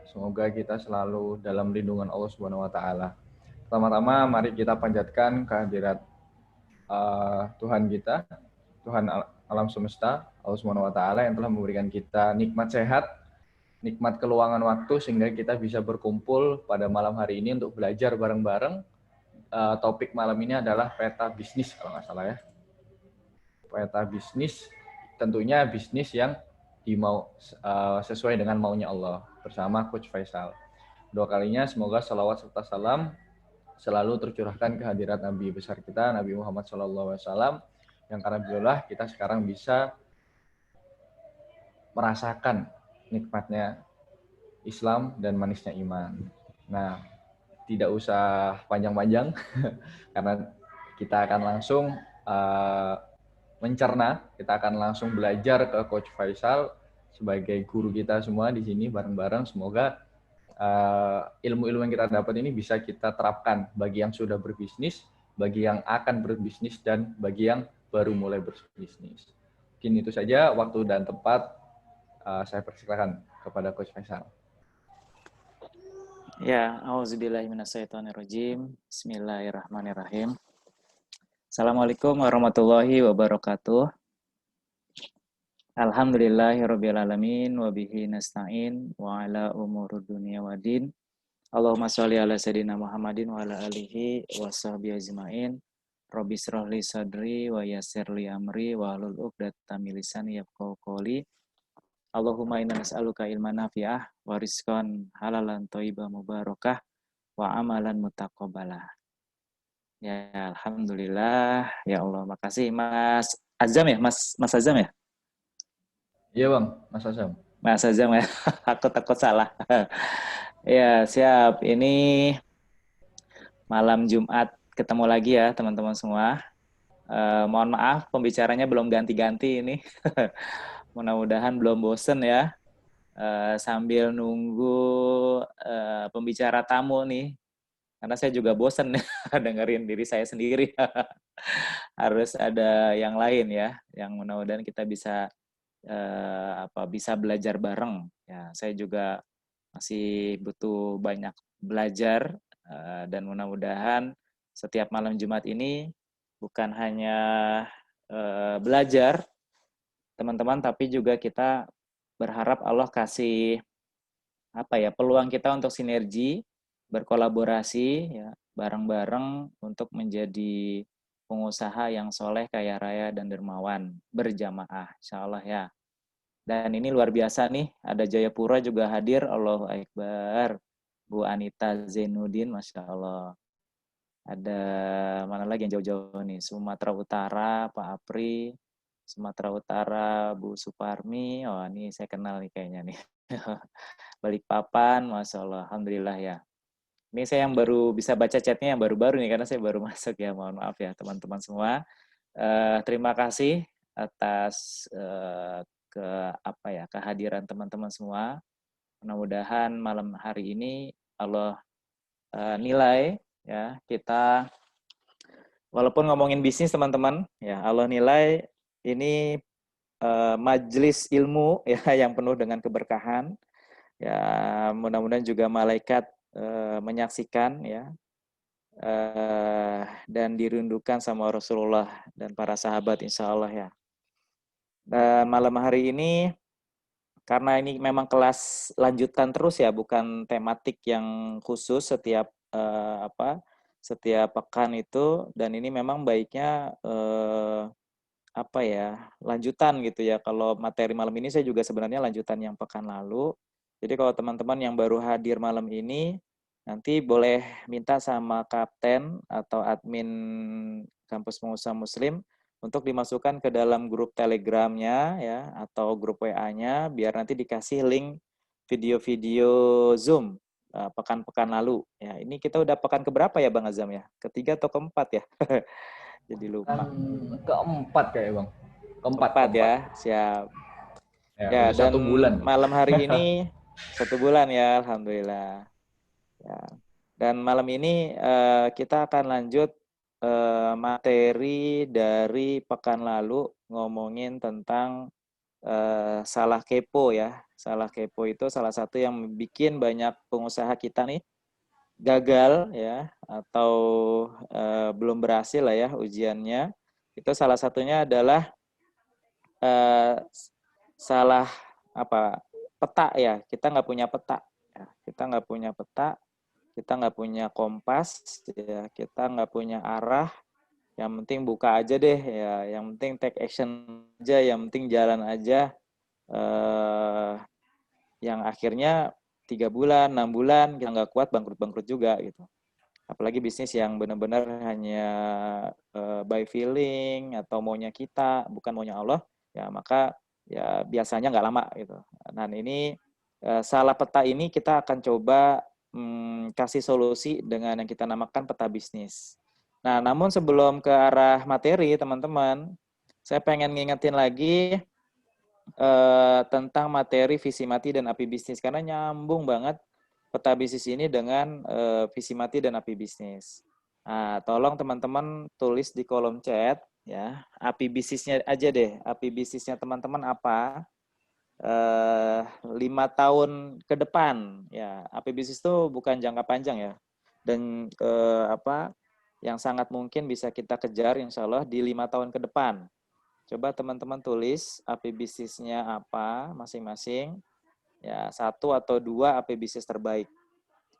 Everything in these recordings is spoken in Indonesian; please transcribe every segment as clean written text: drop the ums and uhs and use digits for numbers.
Semoga kita selalu dalam lindungan Allah Subhanahu wa taala. Pertama-tama mari kita panjatkan kehadirat Tuhan kita, Tuhan alam semesta, Allah Subhanahu wa taala yang telah memberikan kita nikmat sehat, nikmat keluangan waktu sehingga kita bisa berkumpul pada malam hari ini untuk belajar bareng-bareng. Topik malam ini adalah peta bisnis kalau nggak salah ya. Peta bisnis, tentunya bisnis yang sesuai dengan maunya Allah bersama Coach Faisal. Dua kalinya semoga salawat serta salam selalu tercurahkan kehadirat Nabi besar kita, Nabi Muhammad SAW, yang karena beliaulah kita sekarang bisa merasakan nikmatnya Islam dan manisnya iman. Nah, tidak usah panjang-panjang, karena kita akan langsung mencerna, kita akan langsung belajar ke Coach Faisal sebagai guru kita semua di sini bareng-bareng. Semoga ilmu-ilmu yang kita dapat ini bisa kita terapkan bagi yang sudah berbisnis, bagi yang akan berbisnis, dan bagi yang baru mulai berbisnis. Mungkin itu saja waktu dan tempat. Saya persilakan kepada Coach Faisal. Ya, auzubillahiminasyaitonirrajim. Bismillahirrahmanirrahim. Assalamualaikum warahmatullahi wabarakatuh. Alhamdulillahirrabbilalamin wa bihi nasta'in wa ala umurud dunia wa din. Allahumma sholli ala sayyidina Muhammadin wa ala alihi wa sahbihi ajmain. Rabbi shrah li sadri wa yassir li amri wa hlul 'uqdatam min lisani yafqahu qawli. Allahumma inna nas'aluka ilman nafi'ah wa rizqan halalan thayyibah mubarakah wa amalan mutaqabbalah. Ya, alhamdulillah. Ya Allah, makasih Mas Azam ya, Mas Azam ya? Iya Bang, Mas Azam. Mas Azam ya, aku takut salah. Ya, siap. Ini malam Jumat ketemu lagi ya teman-teman semua. Mohon maaf pembicaranya belum ganti-ganti ini. Mudah-mudahan belum bosen ya. Sambil nunggu pembicara tamu nih. Karena saya juga bosen dengerin diri saya sendiri. Harus ada yang lain ya, yang mudah-mudahan kita bisa bisa belajar bareng. Ya, saya juga masih butuh banyak belajar dan mudah-mudahan setiap malam Jumat ini bukan hanya belajar teman-teman, tapi juga kita berharap Allah kasih peluang kita untuk sinergi, berkolaborasi ya, bareng-bareng untuk menjadi pengusaha yang soleh, kaya raya, dan dermawan berjamaah, insya Allah ya. Dan ini luar biasa nih, ada Jayapura juga hadir, Allahu Akbar. Bu Anita Zainuddin, Masya Allah. Ada mana lagi yang jauh-jauh nih, Sumatera Utara, Pak Apri, Sumatera Utara, Bu Suparmi, oh ini saya kenal nih kayaknya nih. Balikpapan, Masya Allah, Alhamdulillah ya. Ini saya yang baru bisa baca chatnya yang baru-baru nih, karena saya baru masuk ya, mohon maaf ya teman-teman semua. Terima kasih atas kehadiran teman-teman semua. Mudah-mudahan malam hari ini Allah nilai ya kita, walaupun ngomongin bisnis teman-teman ya, Allah nilai ini majelis ilmu ya yang penuh dengan keberkahan ya. Mudah-mudahan juga malaikat menyaksikan ya, dan dirindukan sama Rasulullah dan para sahabat insya Allah ya. Dan malam hari ini, karena ini memang kelas lanjutan terus ya, bukan tematik yang khusus setiap setiap pekan itu, dan ini memang baiknya lanjutan gitu ya. Kalau materi malam ini saya juga sebenarnya lanjutan yang pekan lalu. Jadi kalau teman-teman yang baru hadir malam ini, nanti boleh minta sama kapten atau admin Kampus Pengusaha Muslim untuk dimasukkan ke dalam grup Telegramnya ya, atau grup WA-nya, biar nanti dikasih link video-video Zoom pekan-pekan lalu. Ya, ini kita udah pekan keberapa ya Bang Azam ya? Ketiga atau keempat ya? Jadi lupa. Keempat kayak Bang. Keempat ya, siap. Ya, Dan 1 bulan. malam hari ini 1 bulan ya, alhamdulillah. Ya. Dan malam ini kita akan lanjut materi dari pekan lalu, ngomongin tentang salah kepo ya. Salah kepo itu salah satu yang bikin banyak pengusaha kita nih gagal ya atau belum berhasil lah ya ujiannya. Itu salah satunya adalah eh, salah apa peta ya. Kita nggak punya peta. Ya. Kita nggak punya peta, kita nggak punya kompas, ya. Kita nggak punya arah. Yang penting buka aja deh ya. Yang penting take action aja. Yang penting jalan aja. Yang akhirnya 3 bulan, 6 bulan kita nggak kuat bangkrut-bangkrut juga gitu. Apalagi bisnis yang benar-benar hanya by feeling atau maunya kita, bukan maunya Allah, ya maka ya biasanya nggak lama gitu. Nah ini salah peta ini kita akan coba kasih solusi dengan yang kita namakan peta bisnis. Nah, namun sebelum ke arah materi, teman-teman, saya pengen ngingetin lagi tentang materi visi mati dan api bisnis karena nyambung banget peta bisnis ini dengan visi mati dan api bisnis. Nah, tolong teman-teman tulis di kolom chat ya, api bisnisnya aja deh. Api bisnisnya teman-teman apa? 5 tahun ke depan ya. Api bisnis itu bukan jangka panjang ya. Dan apa yang sangat mungkin bisa kita kejar insya Allah di 5 tahun ke depan. Coba teman-teman tulis api bisnisnya apa masing-masing. Ya, 1 atau 2 api bisnis terbaik.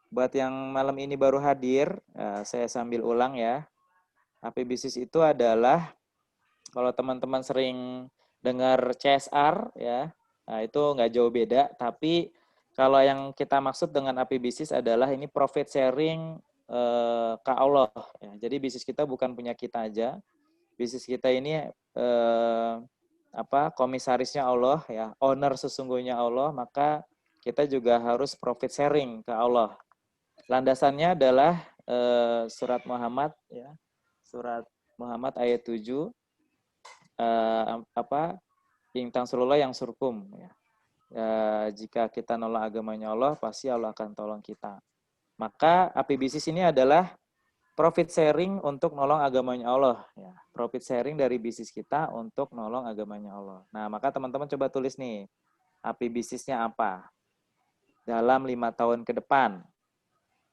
Buat yang malam ini baru hadir, saya sambil ulang ya. Api bisnis itu adalah kalau teman-teman sering dengar CSR ya, nah itu nggak jauh beda. Tapi kalau yang kita maksud dengan api bisnis adalah ini profit sharing ke Allah. Ya. Jadi bisnis kita bukan punya kita aja. Bisnis kita ini komisarisnya Allah ya, owner sesungguhnya Allah, maka kita juga harus profit sharing ke Allah. Landasannya adalah surat Muhammad ya. Surat Muhammad ayat 7 Intang surullah yang surkum ya. Jika kita nolak agamanya Allah, pasti Allah akan tolong kita. Maka api bisnis ini adalah profit sharing untuk nolong agamanya Allah. Ya. Profit sharing dari bisnis kita untuk nolong agamanya Allah. Nah, maka teman-teman coba tulis nih, api bisnisnya apa? Dalam 5 tahun ke depan.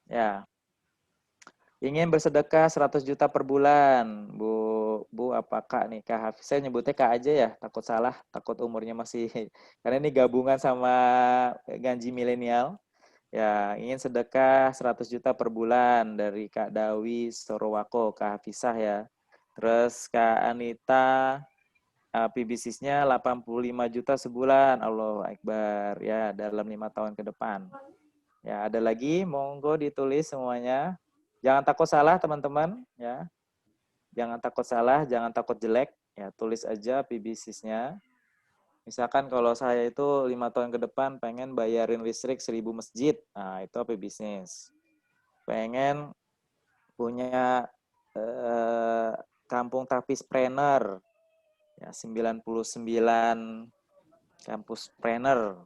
Ya. Ingin bersedekah 100 juta per bulan. Bu apa Kak nih? Kak Hafiz. Saya nyebutnya Kak aja ya, takut salah, takut umurnya masih. Karena ini gabungan sama Ganji Milenial. Ya, ingin sedekah 100 juta per bulan dari Kak Dawi Sorowako, Kak Hafizah ya. Terus Kak Anita, api bisnisnya 85 juta sebulan. Allahu Akbar ya, dalam 5 tahun ke depan. Ya, ada lagi, monggo ditulis semuanya. Jangan takut salah, teman-teman ya. Jangan takut salah, jangan takut jelek. Ya, tulis aja api bisnisnya. Misalkan kalau saya itu 5 tahun ke depan pengen bayarin listrik 1000 masjid. Nah, itu apa bisnis. Pengen punya kampung tapispreneur. Ya, 99 kampus planner.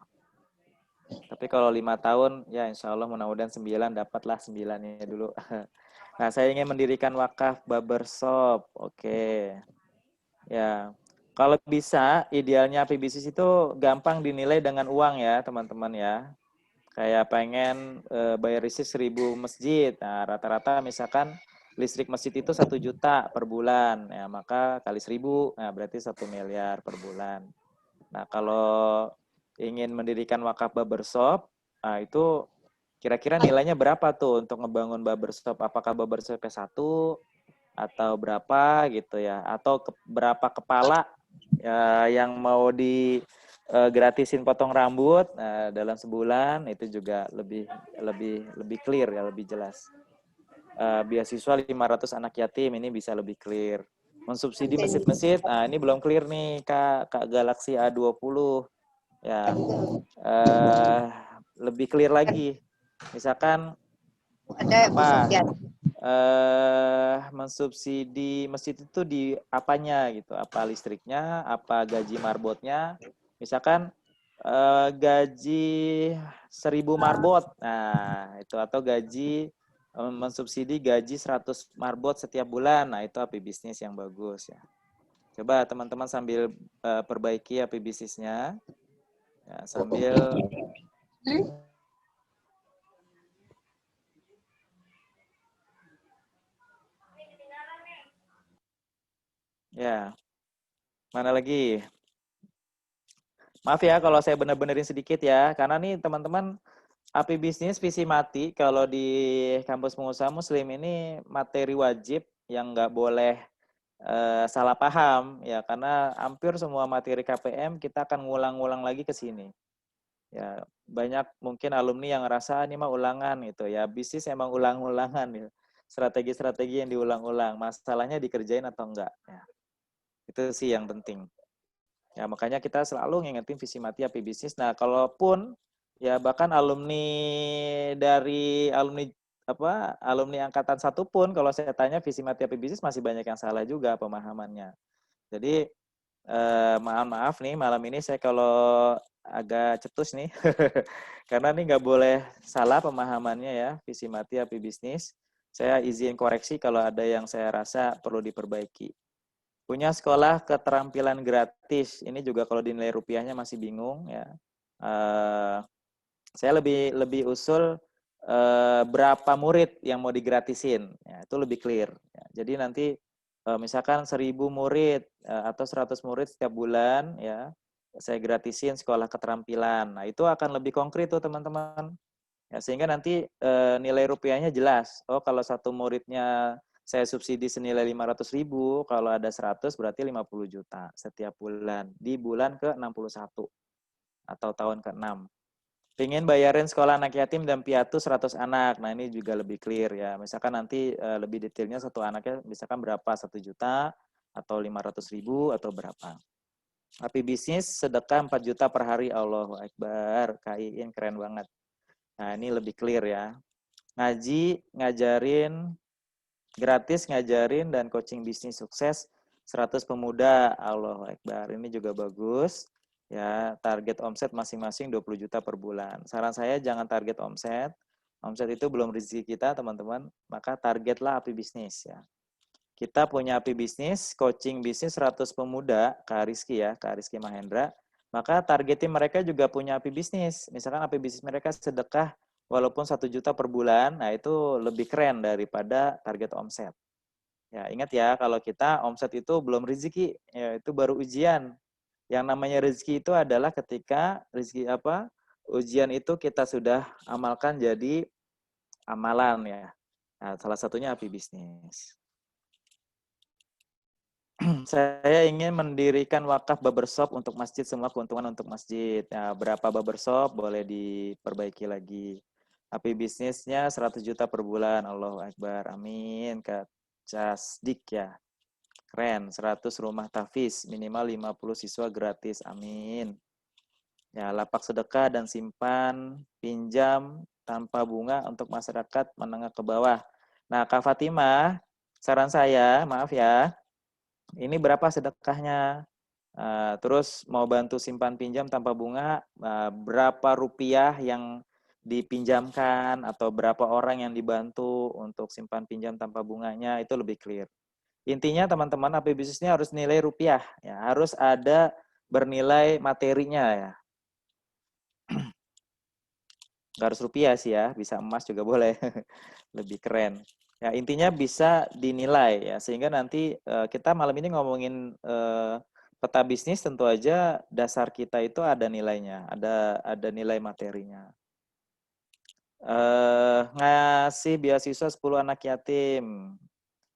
Tapi kalau 5 tahun, ya insya Allah mudah-mudahan 9, dapatlah 9-nya dulu. Nah, saya ingin mendirikan wakaf barbershop. Oke. Ya, kalau bisa, idealnya api bisnis itu gampang dinilai dengan uang ya, teman-teman ya. Kayak pengen bayar listrik 1000 masjid. Nah, rata-rata misalkan listrik masjid itu 1 juta per bulan. Ya, maka kali 1000, nah berarti 1 miliar per bulan. Nah, kalau ingin mendirikan wakaf barbershop, nah itu kira-kira nilainya berapa tuh untuk ngebangun barbershop? Apakah barbershop 1 atau berapa gitu ya, atau berapa kepala ya, yang mau di gratisin potong rambut dalam sebulan, itu juga lebih clear ya, lebih jelas. Beasiswa 500 anak yatim ini bisa lebih clear. Mensubsidi masjid-masjid, nah ini belum clear nih Kak Galaxy A20 ya. Lebih clear lagi. Misalkan apa mensubsidi masjid itu di apanya gitu, apa listriknya, apa gaji marbotnya. Misalkan gaji 1000 marbot, nah itu, atau gaji mensubsidi gaji 100 marbot setiap bulan, nah itu api bisnis yang bagus ya. Coba teman-teman sambil perbaiki api bisnisnya Ya, sambil ya, mana lagi? Maaf ya kalau saya bener-benerin sedikit ya, karena nih teman-teman API bisnis visi mati kalau di kampus pengusaha muslim ini materi wajib yang nggak boleh salah paham ya, karena hampir semua materi KPM kita akan ngulang-ngulang lagi ke sini. Ya, banyak mungkin alumni yang ngerasa ini mah ulangan gitu ya. Bisnis emang ulang-ulangan ya. Strategi-strategi yang diulang-ulang. Masalahnya dikerjain atau enggak ya. Itu sih yang penting. Ya, makanya kita selalu ngingetin visi mati API bisnis. Nah, kalaupun ya bahkan alumni dari alumni angkatan 1 pun kalau saya tanya visi mati API bisnis masih banyak yang salah juga pemahamannya. Jadi maaf nih malam ini saya kalau agak cetus nih karena nih nggak boleh salah pemahamannya ya visi mati API bisnis. Saya izin koreksi kalau ada yang saya rasa perlu diperbaiki. Punya sekolah keterampilan gratis. Ini juga kalau dinilai rupiahnya masih bingung ya. Saya lebih usul berapa murid yang mau digratisin. Ya, itu lebih clear. Ya, jadi nanti misalkan 1.000 murid atau 100 murid setiap bulan ya, saya gratisin sekolah keterampilan. Nah, itu akan lebih konkret tuh teman-teman. Ya, sehingga nanti nilai rupiahnya jelas. Oh, kalau satu muridnya saya subsidi senilai 500.000, kalau ada 100 berarti 50 juta setiap bulan di bulan ke-61 atau tahun ke-6. Pengen bayarin sekolah anak yatim dan piatu 100 anak. Nah, ini juga lebih clear ya. Misalkan nanti lebih detailnya satu anaknya misalkan berapa, 1 juta atau 500.000 atau berapa. API bisnis sedekah 4 juta per hari. Allahu Akbar. KIN keren banget. Nah, ini lebih clear ya. Ngaji, ngajarin, gratis ngajarin dan coaching bisnis sukses 100 pemuda. Allahu Akbar. Ini juga bagus. Ya, target omset masing-masing 20 juta per bulan. Saran saya jangan target omset. Omset itu belum rezeki kita, teman-teman. Maka targetlah API bisnis ya. Kita punya API bisnis, coaching bisnis 100 pemuda, Kak Rizky ya, Kak Rizky Mahendra. Maka targetin mereka juga punya API bisnis. Misalkan API bisnis mereka sedekah walaupun 1 juta per bulan, nah itu lebih keren daripada target omset. Ya, ingat ya, kalau kita omset itu belum rezeki, ya, itu baru ujian. Yang namanya rezeki itu adalah ketika rezeki ujian itu kita sudah amalkan jadi amalan ya. Nah, salah satunya API bisnis. Saya ingin mendirikan wakaf barbershop untuk masjid, semua keuntungan untuk masjid. Nah, berapa barbershop boleh diperbaiki lagi. API bisnisnya 100 juta per bulan. Allahu Akbar. Amin. Kak Casdik ya. Keren. 100 rumah tahfiz. Minimal 50 siswa gratis. Amin. Ya, lapak sedekah dan simpan, pinjam tanpa bunga untuk masyarakat menengah ke bawah. Nah, Kak Fatimah, saran saya, maaf ya, ini berapa sedekahnya? Terus mau bantu simpan pinjam tanpa bunga, berapa rupiah yang dipinjamkan atau berapa orang yang dibantu untuk simpan pinjam tanpa bunganya, itu lebih clear. Intinya teman-teman API bisnisnya harus nilai rupiah, ya, harus ada bernilai materinya ya. Nggak harus rupiah sih ya, bisa emas juga boleh, lebih keren. Ya, intinya bisa dinilai ya, sehingga nanti kita malam ini ngomongin peta bisnis, tentu aja dasar kita itu ada nilainya, ada nilai materinya. Ngasih beasiswa 10 anak yatim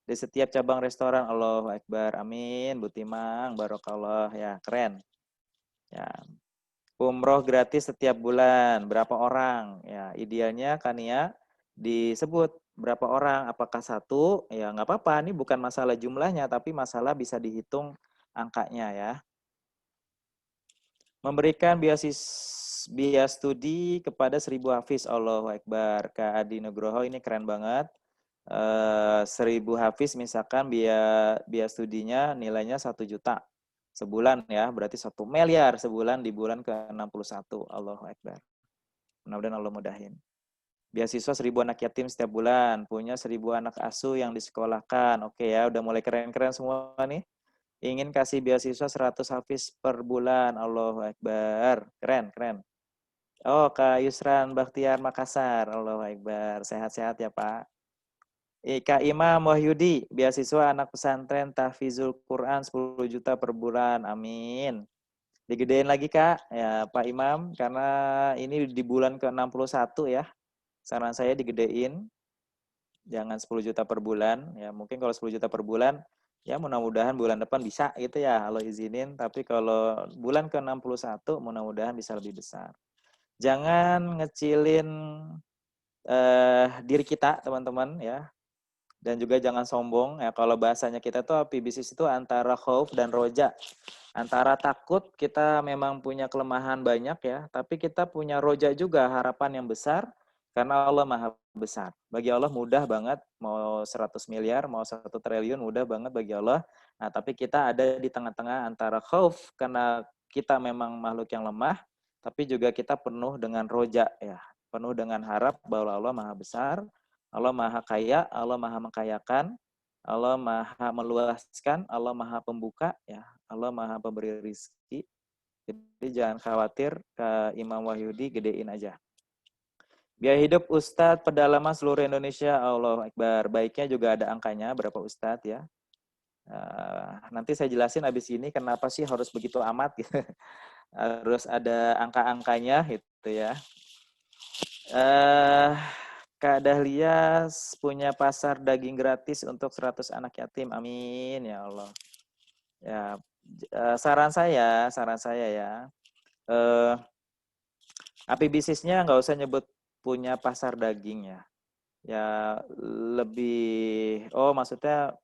di setiap cabang restoran. Allahu Akbar. Amin. Butimang, barokallah ya, keren. Ya. Umroh gratis setiap bulan, berapa orang? Ya, idealnya kan ya disebut berapa orang, apakah satu? Ya nggak apa-apa, ini bukan masalah jumlahnya, tapi masalah bisa dihitung angkanya ya. Memberikan biaya studi kepada 1.000 hafiz. Allahu Akbar. Kak Adi Nugroho ini keren banget. 1.000 hafiz misalkan biaya studinya nilainya 1 juta sebulan ya, berarti 1 miliar sebulan di bulan ke-61. Allahu Akbar. Mudah-mudahan Allah mudahin. Beasiswa 1.000 anak yatim setiap bulan, punya 1.000 anak asuh yang disekolahkan. Oke ya, udah mulai keren-keren semua nih. ingin kasih beasiswa 100 hafiz per bulan. Allahu Akbar. Keren, keren. Oh, Kak Yusran Bakhtiar Makassar. Allahu Akbar. Sehat-sehat ya, Pak. Kak Imam Wahyudi, beasiswa anak pesantren tahfizul Quran 10 juta per bulan. Amin. Digedein lagi, Kak. Ya, Pak Imam, karena ini di bulan ke-61 ya. Saran saya digedein. Jangan 10 juta per bulan. Ya, mungkin kalau 10 juta per bulan, ya mudah-mudahan bulan depan bisa gitu ya, Allah izinin. Tapi kalau bulan ke-61, mudah-mudahan bisa lebih besar. Jangan ngecilin diri kita, teman-teman ya. Dan juga jangan sombong ya, kalau bahasanya kita tuh api bisnis itu antara khauf dan roja, antara takut kita memang punya kelemahan banyak ya, tapi kita punya roja juga, harapan yang besar karena Allah maha besar. Bagi Allah mudah banget, mau 100 miliar mau 1 triliun mudah banget bagi Allah. Nah, tapi kita ada di tengah-tengah antara khauf karena kita memang makhluk yang lemah, tapi juga kita penuh dengan roja ya, penuh dengan harap bahwa Allah maha besar, Allah maha kaya, Allah maha mengkayakan, Allah maha meluaskan, Allah maha pembuka, ya, Allah maha pemberi rizki. Jadi jangan khawatir, ke Imam Wahyudi gedein aja. Biaya hidup Ustadz pedalaman seluruh Indonesia, Allah Akbar. Baiknya juga ada angkanya, berapa Ustadz ya. Nanti saya jelasin abis ini kenapa sih harus begitu amat gitu. Harus ada angka-angkanya gitu ya. Kak Dahlia punya pasar daging gratis untuk 100 anak yatim. Amin ya Allah. Ya, saran saya ya. Api bisnisnya nggak usah nyebut punya pasar daging ya. Ya lebih maksudnya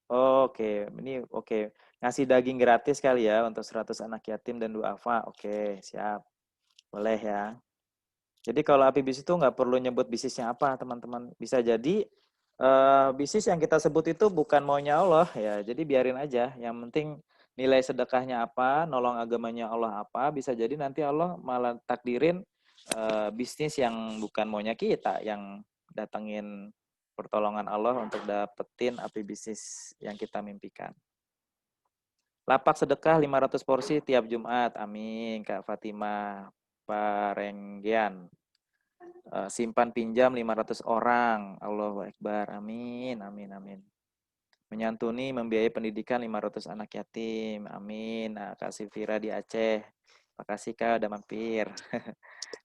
oke, ini oke. Ngasih daging gratis kali ya untuk 100 anak yatim dan duafa. Oke, siap. Boleh ya. Jadi kalau api bisnis itu nggak perlu nyebut bisnisnya apa, teman-teman. Bisa jadi bisnis yang kita sebut itu bukan maunya Allah ya. Jadi biarin aja. Yang penting nilai sedekahnya apa, nolong agamanya Allah apa. Bisa jadi nanti Allah malah takdirin bisnis yang bukan maunya kita, yang datengin pertolongan Allah untuk dapetin api bisnis yang kita mimpikan. Lapak sedekah 500 porsi tiap Jumat. Amin, Kak Fatimah Parenggian. Simpan pinjam 500 orang. Allahu Akbar. Amin, amin, amin. Menyantuni membiayai pendidikan 500 anak yatim. Amin. Nah, Kak Sifira di Aceh. Makasih Kak udah mampir.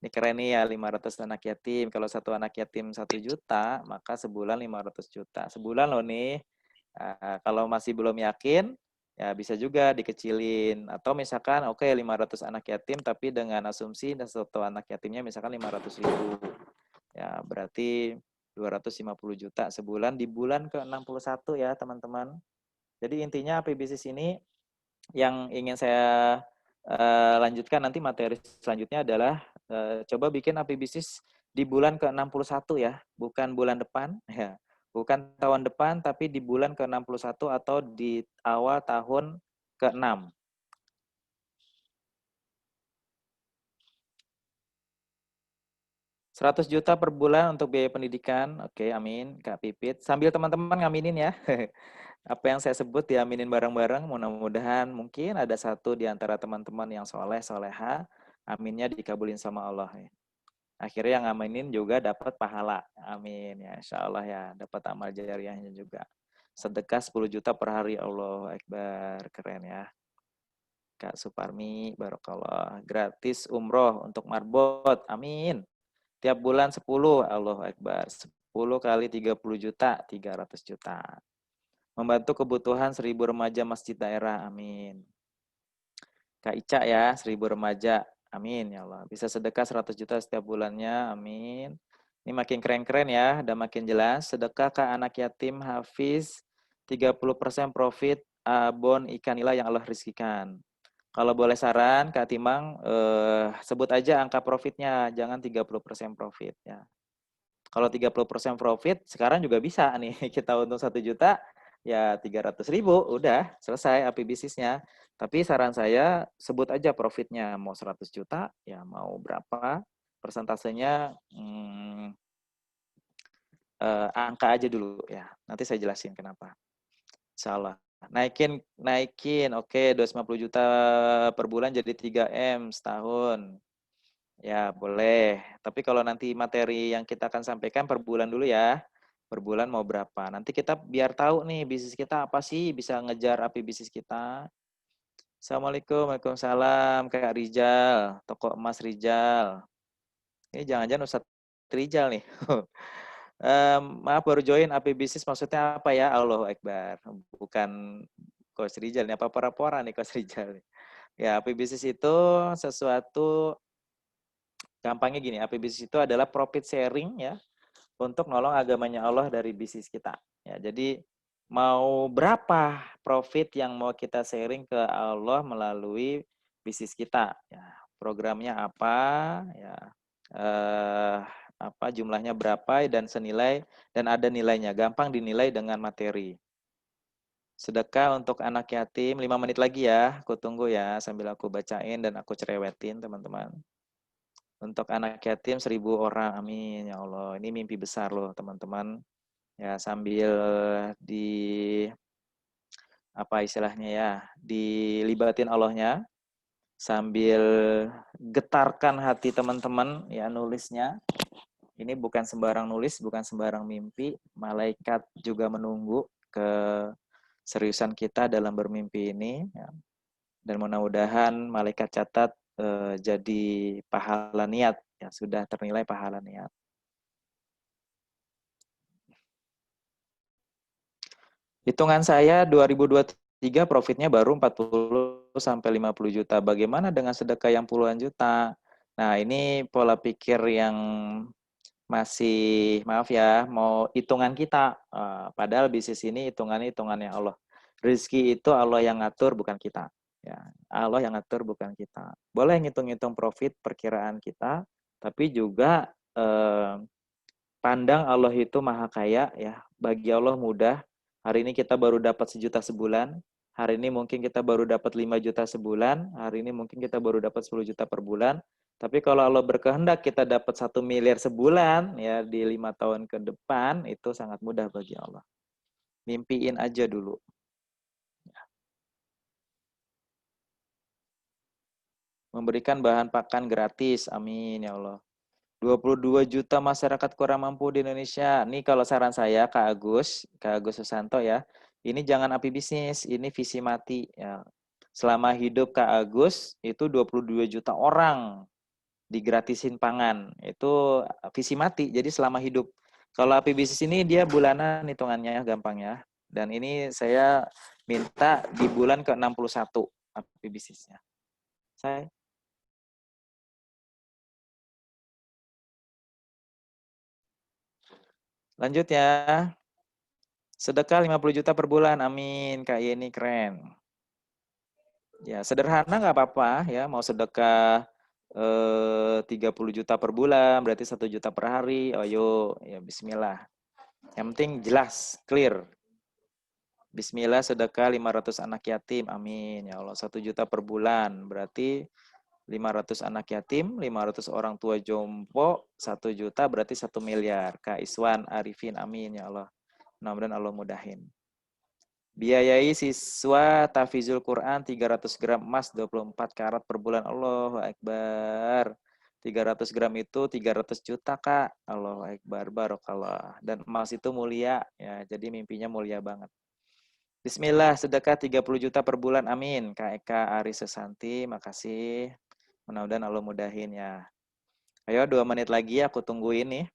Ini keren nih ya, 500 anak yatim. Kalau satu anak yatim 1 juta, maka sebulan 500 juta. Sebulan loh nih. Kalau masih belum yakin, ya bisa juga dikecilin. Atau misalkan oke 500 anak yatim, tapi dengan asumsi satu anak yatimnya misalkan 500.000. Ya berarti 250 juta sebulan di bulan ke-61 ya teman-teman. Jadi intinya api bisnis ini yang ingin saya lanjutkan nanti materi selanjutnya adalah coba bikin api bisnis di bulan ke-61 ya, bukan bulan depan ya. Bukan tahun depan tapi di bulan ke-61 atau di awal tahun ke-6. 100 juta per bulan untuk biaya pendidikan. Oke, amin Kak Pipit. Sambil teman-teman ngaminin ya. Apa yang saya sebut diaminin bareng-bareng. Mudah-mudahan mungkin ada satu di antara teman-teman yang soleh, soleha. Aminnya dikabulin sama Allah. Akhirnya yang ngaminin juga dapat pahala. Amin ya, insya Allah ya. Dapat amal jariahnya juga. Sedekah 10 juta per hari. Allahu Akbar. Keren ya. Kak Suparmi, Barakallah. Gratis umroh untuk marbot. Amin. Tiap bulan 10. Allahu Akbar. 10 kali 30 juta. 300 juta. Membantu kebutuhan 1.000 remaja masjid daerah. Amin. Kak Ica ya, 1.000 remaja. Amin ya Allah. Bisa sedekah 100 juta setiap bulannya. Amin. Ini makin keren-keren ya, udah makin jelas. Sedekah ke anak yatim hafiz 30% profit abon ikan nila yang Allah rizkikan. Kalau boleh saran Kak Timang, sebut aja angka profitnya, jangan 30% profit ya. Kalau 30% profit, sekarang juga bisa nih, kita untung 1 juta, ya 300.000, udah selesai api bisnisnya. Tapi saran saya, sebut aja profitnya, mau 100 juta, ya mau berapa, persentasenya, angka aja dulu ya. Nanti saya jelasin kenapa. Insyaallah. Naikin. Oke, 250 juta per bulan jadi 3M setahun. Ya, boleh. Tapi kalau nanti materi yang kita akan sampaikan per bulan dulu ya. Per bulan mau berapa. Nanti kita biar tahu nih bisnis kita apa sih, bisa ngejar api bisnis kita. Assalamualaikum, Waalaikumsalam, Kak Rijal, toko emas Rijal. Ini jangan-jangan Ustadz Rijal nih. Maaf baru join AP bisnis maksudnya apa ya? Allahu Akbar. Bukan Coach Rijal nih, apa pora-pora nih Coach Rijal. Ya, AP bisnis itu sesuatu gampangnya gini, AP bisnis itu adalah profit sharing ya untuk nolong agamanya Allah dari bisnis kita. Ya, jadi mau berapa profit yang mau kita sharing ke Allah melalui bisnis kita? Ya, programnya apa? Ya, eh, apa jumlahnya berapa dan senilai dan ada nilainya. Gampang dinilai dengan materi. Sedekah untuk anak yatim 5 menit lagi ya. Aku tunggu ya sambil aku bacain dan aku cerewetin teman-teman. Untuk anak yatim 1.000 orang, amin ya Allah. Ini mimpi besar loh teman-teman. Ya sambil di apa istilahnya ya, dilibatin Allahnya, sambil getarkan hati teman-teman ya nulisnya. Ini bukan sembarang nulis, bukan sembarang mimpi. Malaikat juga menunggu keseriusan kita dalam bermimpi ini. Ya. Dan mudah-mudahan malaikat catat jadi pahala niat. Ya, sudah ternilai pahala niat. Hitungan saya 2023 profitnya baru 40 sampai 50 juta. Bagaimana dengan sedekah yang puluhan juta? Nah, ini pola pikir yang masih, maaf ya, mau hitungan kita. Padahal bisnis ini hitungannya Allah. Rizki itu Allah yang ngatur, bukan kita. Ya, Allah yang ngatur, bukan kita. Boleh ngitung-ngitung profit perkiraan kita, tapi juga pandang Allah itu maha kaya. Ya, bagi Allah mudah. Hari ini kita baru dapat 1 juta sebulan. Hari ini mungkin kita baru dapat 5 juta sebulan. Hari ini mungkin kita baru dapat 10 juta per bulan. Tapi kalau Allah berkehendak kita dapat 1 miliar sebulan ya di 5 tahun ke depan, itu sangat mudah bagi Allah. Mimpiin aja dulu. Memberikan bahan pakan gratis. Amin ya Allah. 22 juta masyarakat kurang mampu di Indonesia. Nih kalau saran saya Kak Agus Susanto ya. Ini jangan api bisnis, ini visi mati ya. Selama hidup Kak Agus itu 22 juta orang digratisin pangan. Itu visi mati. Jadi selama hidup. Kalau api bisnis ini dia bulanan hitungannya gampang ya. Dan ini saya minta di bulan ke-61 api bisnisnya. Saya lanjut ya. Sedekah 50 juta per bulan. Amin. Kak Yeni keren. Ya, sederhana nggak apa-apa ya. Mau sedekah 30 juta per bulan, berarti 1 juta per hari. Ayo, ya bismillah. Yang penting jelas, clear. Bismillah sedekah 500 anak yatim. Amin. Ya Allah, 1 juta per bulan. Berarti 500 anak yatim, 500 orang tua jompo, 1 juta berarti 1 miliar. Kak Iswan Arifin. Amin ya Allah. Mudah-mudahan Allah mudahin. Biayai siswa Tafizul Quran 300 gram emas 24 karat per bulan. Allahu Akbar. 300 gram itu 300 juta, Kak. Allahu Akbar. Barokallah. Dan emas itu mulia. Ya, jadi mimpinya mulia banget. Bismillah, sedekah 30 juta per bulan. Amin. Kak Eka Ari Sesanti, makasih. Mudah-mudahan Allah mudahin ya. Ayo 2 menit lagi aku tungguin nih.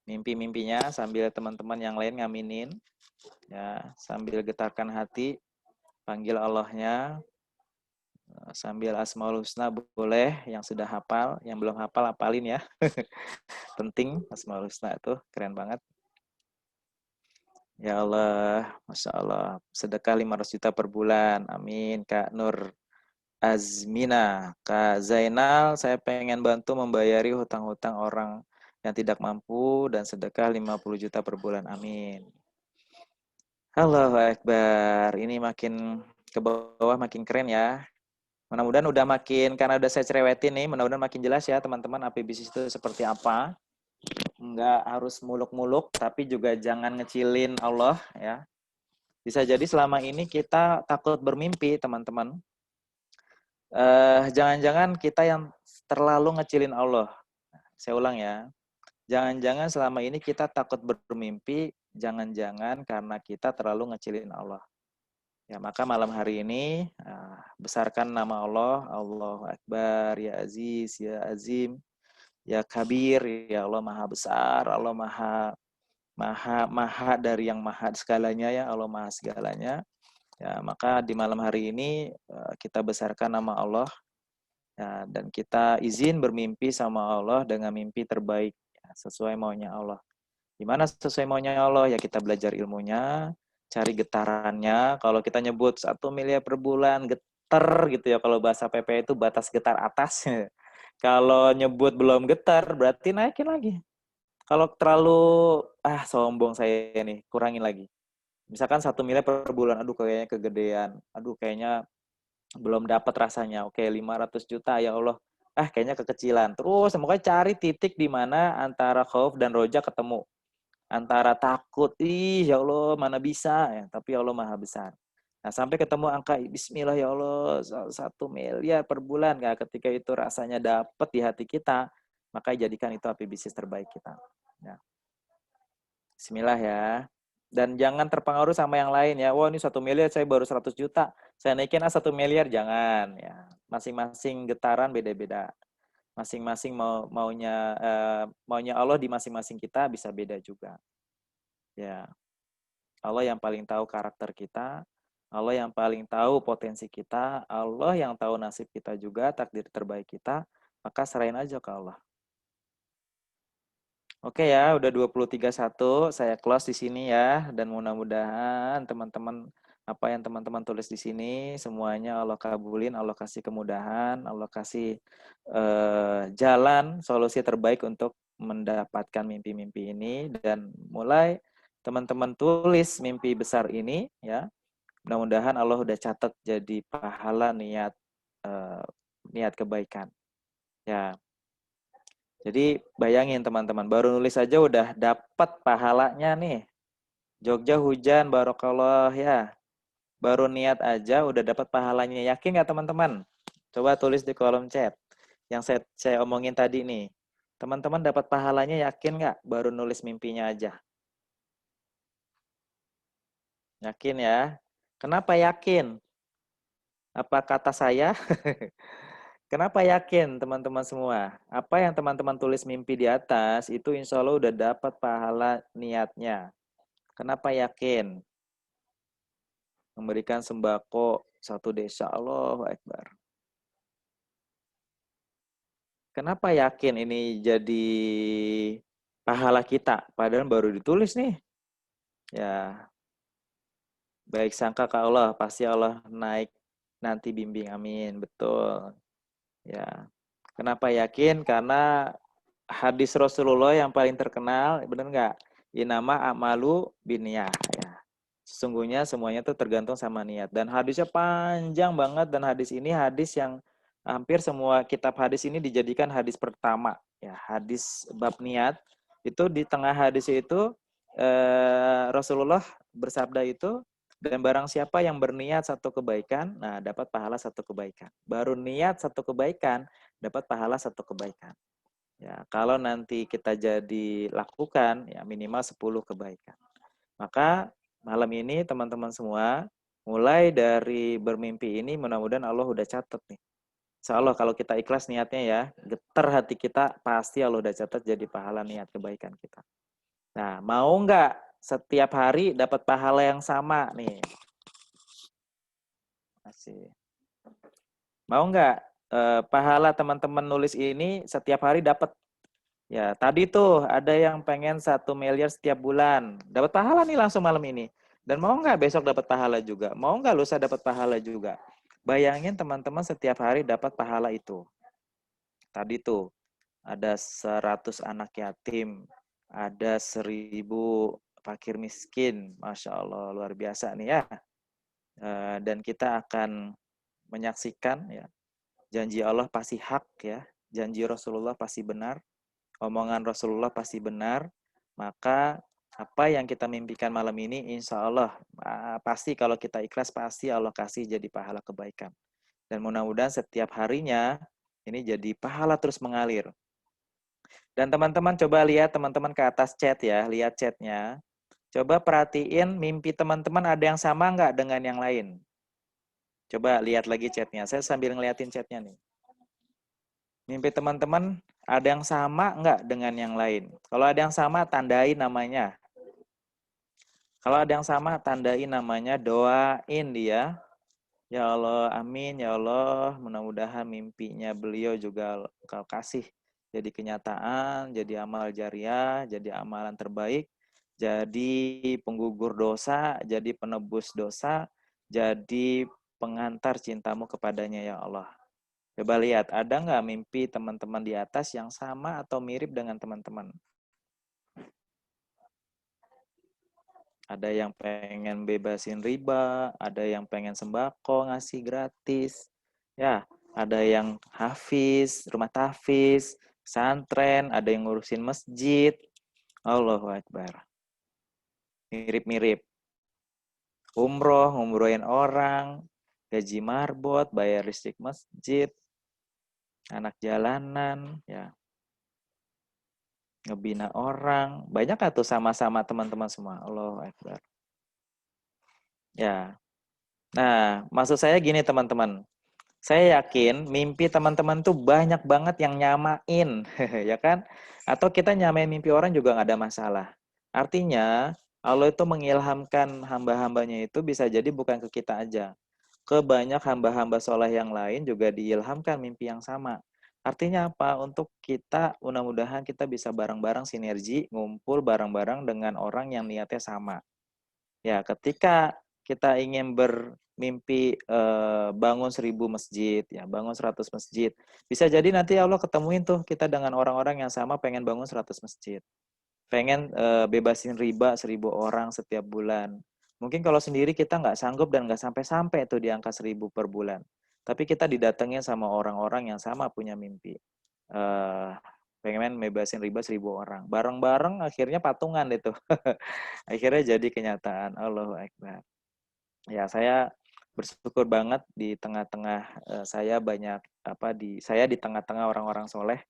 Mimpi-mimpinya sambil teman-teman yang lain ngaminin. Ya, sambil getarkan hati, panggil Allahnya, sambil Asmaul Husna boleh, yang sudah hafal, yang belum hafal hafalin ya. Penting Asmaul Husna itu, keren banget. Ya Allah, Masya Allah, sedekah 500 juta per bulan, amin. Kak Nur Azmina, Kak Zainal, saya pengen bantu membayari hutang-hutang orang yang tidak mampu dan sedekah 50 juta per bulan, amin. Allahu Akbar. Ini makin ke bawah makin keren ya. Mudah-mudahan udah makin, karena udah saya cerewetin nih, mudah-mudahan makin jelas ya teman-teman AP bisnis itu seperti apa. Enggak harus muluk-muluk, tapi juga jangan ngecilin Allah ya. Bisa jadi selama ini kita takut bermimpi, teman-teman. Jangan-jangan kita yang terlalu ngecilin Allah. Saya ulang ya. Jangan-jangan selama ini kita takut bermimpi, jangan-jangan karena kita terlalu ngecilin Allah. Ya, maka malam hari ini besarkan nama Allah, Allahu Akbar, ya Aziz, ya Azim, ya Kabir, ya Allah Maha Besar, Allah Maha dari yang Maha segalanya, ya Allah Maha segalanya. Ya, maka di malam hari ini kita besarkan nama Allah, ya, dan kita izin bermimpi sama Allah dengan mimpi terbaik, ya, sesuai maunya Allah. Gimana sesuai maunya Allah? Ya kita belajar ilmunya, cari getarannya. Kalau kita nyebut 1 miliar per bulan, getar gitu ya. Kalau bahasa PP itu batas getar atas. Kalau nyebut belum getar, berarti naikin lagi. Kalau terlalu, sombong saya nih, kurangin lagi. Misalkan 1 miliar per bulan, aduh kayaknya kegedean. Aduh kayaknya belum dapat rasanya. Oke, 500 juta ya Allah. Kayaknya kekecilan. Terus semoga cari titik di mana antara khauf dan roja ketemu. Antara takut, ya Allah mana bisa, ya, tapi Allah Maha Besar. Nah, sampai ketemu angka Bismillah ya Allah 1 miliar per bulan, nah, ketika itu rasanya dapat di hati kita, maka jadikan itu api bisnis terbaik kita. Ya. Bismillah ya. Dan jangan terpengaruh sama yang lain ya. Wah ini 1 miliar saya baru 100 juta. Saya naikin 1 miliar, jangan. Ya. Masing-masing getaran beda-beda. Masing-masing maunya Allah di masing-masing kita bisa beda juga. Ya. Allah yang paling tahu karakter kita, Allah yang paling tahu potensi kita, Allah yang tahu nasib kita juga, takdir terbaik kita, maka serahin aja ke Allah. Oke ya, udah 23.1, saya close di sini ya, dan mudah-mudahan teman-teman apa yang teman-teman tulis di sini semuanya Allah kabulin, Allah kasih kemudahan, Allah kasih jalan solusi terbaik untuk mendapatkan mimpi-mimpi ini, dan mulai teman-teman tulis mimpi besar ini ya. Mudah-mudahan Allah udah catat jadi pahala niat kebaikan. Ya. Jadi bayangin teman-teman, baru nulis aja udah dapat pahalanya nih. Jogja hujan barokallah ya. Baru niat aja udah dapat pahalanya. Yakin nggak teman-teman? Coba tulis di kolom chat. Yang saya omongin tadi nih. Teman-teman dapat pahalanya yakin nggak? Baru nulis mimpinya aja. Yakin ya? Kenapa yakin? Apa kata saya? Kenapa yakin teman-teman semua? Apa yang teman-teman tulis mimpi di atas itu insya Allah udah dapat pahala niatnya. Kenapa yakin? Memberikan sembako satu desa, Allahu Akbar. Kenapa yakin ini jadi pahala kita? Padahal baru ditulis nih. Ya, baik sangka ke Allah, pasti Allah naik nanti bimbing, amin. Betul. Ya. Kenapa yakin? Karena hadis Rasulullah yang paling terkenal, benar nggak? Inama amalu biniyah. Ya. Sesungguhnya semuanya itu tergantung sama niat. Dan hadisnya panjang banget, dan hadis ini hadis yang hampir semua kitab hadis ini dijadikan hadis pertama. Ya, hadis bab niat. Itu di tengah hadis itu Rasulullah bersabda itu, dan barang siapa yang berniat satu kebaikan, nah dapat pahala satu kebaikan. Baru niat satu kebaikan, dapat pahala satu kebaikan. Ya, kalau nanti kita jadi lakukan, ya minimal 10 kebaikan. Maka malam ini teman-teman semua, mulai dari bermimpi ini mudah-mudahan Allah udah catat nih. Insya Allah kalau kita ikhlas niatnya ya, getar hati kita, pasti Allah udah catat jadi pahala niat kebaikan kita. Nah, mau nggak setiap hari dapat pahala yang sama nih? Masih. Mau nggak pahala teman-teman nulis ini setiap hari dapat? Ya, tadi tuh ada yang pengen 1 miliar setiap bulan. Dapat pahala nih langsung malam ini. Dan mau nggak besok dapat pahala juga? Mau nggak lusa dapat pahala juga? Bayangin teman-teman setiap hari dapat pahala itu. Tadi tuh ada 100 anak yatim, ada 1.000 fakir miskin. Masya Allah, luar biasa nih ya. Dan kita akan menyaksikan ya, janji Allah pasti hak ya, janji Rasulullah pasti benar, omongan Rasulullah pasti benar, maka Apa yang kita mimpikan malam ini, insya Allah pasti kalau kita ikhlas pasti Allah kasih jadi pahala kebaikan. Dan mudah-mudahan setiap harinya ini jadi pahala terus mengalir. Dan teman-teman coba lihat teman-teman ke atas chat ya, lihat chatnya. Coba perhatiin mimpi teman-teman ada yang sama nggak dengan yang lain. Coba lihat lagi chatnya. Saya sambil ngeliatin chatnya nih. Mimpi teman-teman ada yang sama nggak dengan yang lain? Kalau ada yang sama, tandai namanya. Kalau ada yang sama, tandai namanya, doain dia. Ya Allah, amin. Ya Allah, mudah-mudahan mimpinya beliau juga Kau kasih jadi kenyataan, jadi amal jariah, jadi amalan terbaik, jadi penggugur dosa, jadi penebus dosa, jadi pengantar cintamu kepadanya ya Allah. Coba lihat, ada nggak mimpi teman-teman di atas yang sama atau mirip dengan teman-teman? Ada yang pengen bebasin riba, ada yang pengen sembako ngasih gratis. Ya, ada yang hafiz, rumah tahfiz, pesantren, ada yang ngurusin masjid. Allahu Akbar. Mirip-mirip. Umroh, ngumrohin orang, gaji marbot, bayar listrik masjid, anak jalanan, ya, ngebina orang. Banyak gak tuh sama-sama teman-teman semua? Allahu Akbar. Ya. Nah, maksud saya gini teman-teman. Saya yakin mimpi teman-teman tuh banyak banget yang nyamain, ya kan? Atau kita nyamain mimpi orang juga nggak ada masalah. Artinya, Allah itu mengilhamkan hamba-hambanya itu bisa jadi bukan ke kita aja. Ke banyak hamba-hamba soleh yang lain juga diilhamkan mimpi yang sama. Artinya apa? Untuk kita, mudah-mudahan kita bisa bareng-bareng sinergi, ngumpul bareng-bareng dengan orang yang niatnya sama. Ya, ketika kita ingin bermimpi bangun 1000 masjid, ya bangun 100 masjid. Bisa jadi nanti Allah ketemuin tuh kita dengan orang-orang yang sama pengen bangun 100 masjid. Pengen bebasin riba 1000 orang setiap bulan. Mungkin kalau sendiri kita nggak sanggup dan nggak sampai-sampai tuh di angka 1000 per bulan. Tapi kita didatengin sama orang-orang yang sama punya mimpi. Eh, pengen bebasin riba 1000 orang. Bareng-bareng akhirnya patungan itu. Akhirnya jadi kenyataan. Allahu Akbar. Ya, saya bersyukur banget di tengah-tengah saya banyak saya di tengah-tengah orang-orang soleh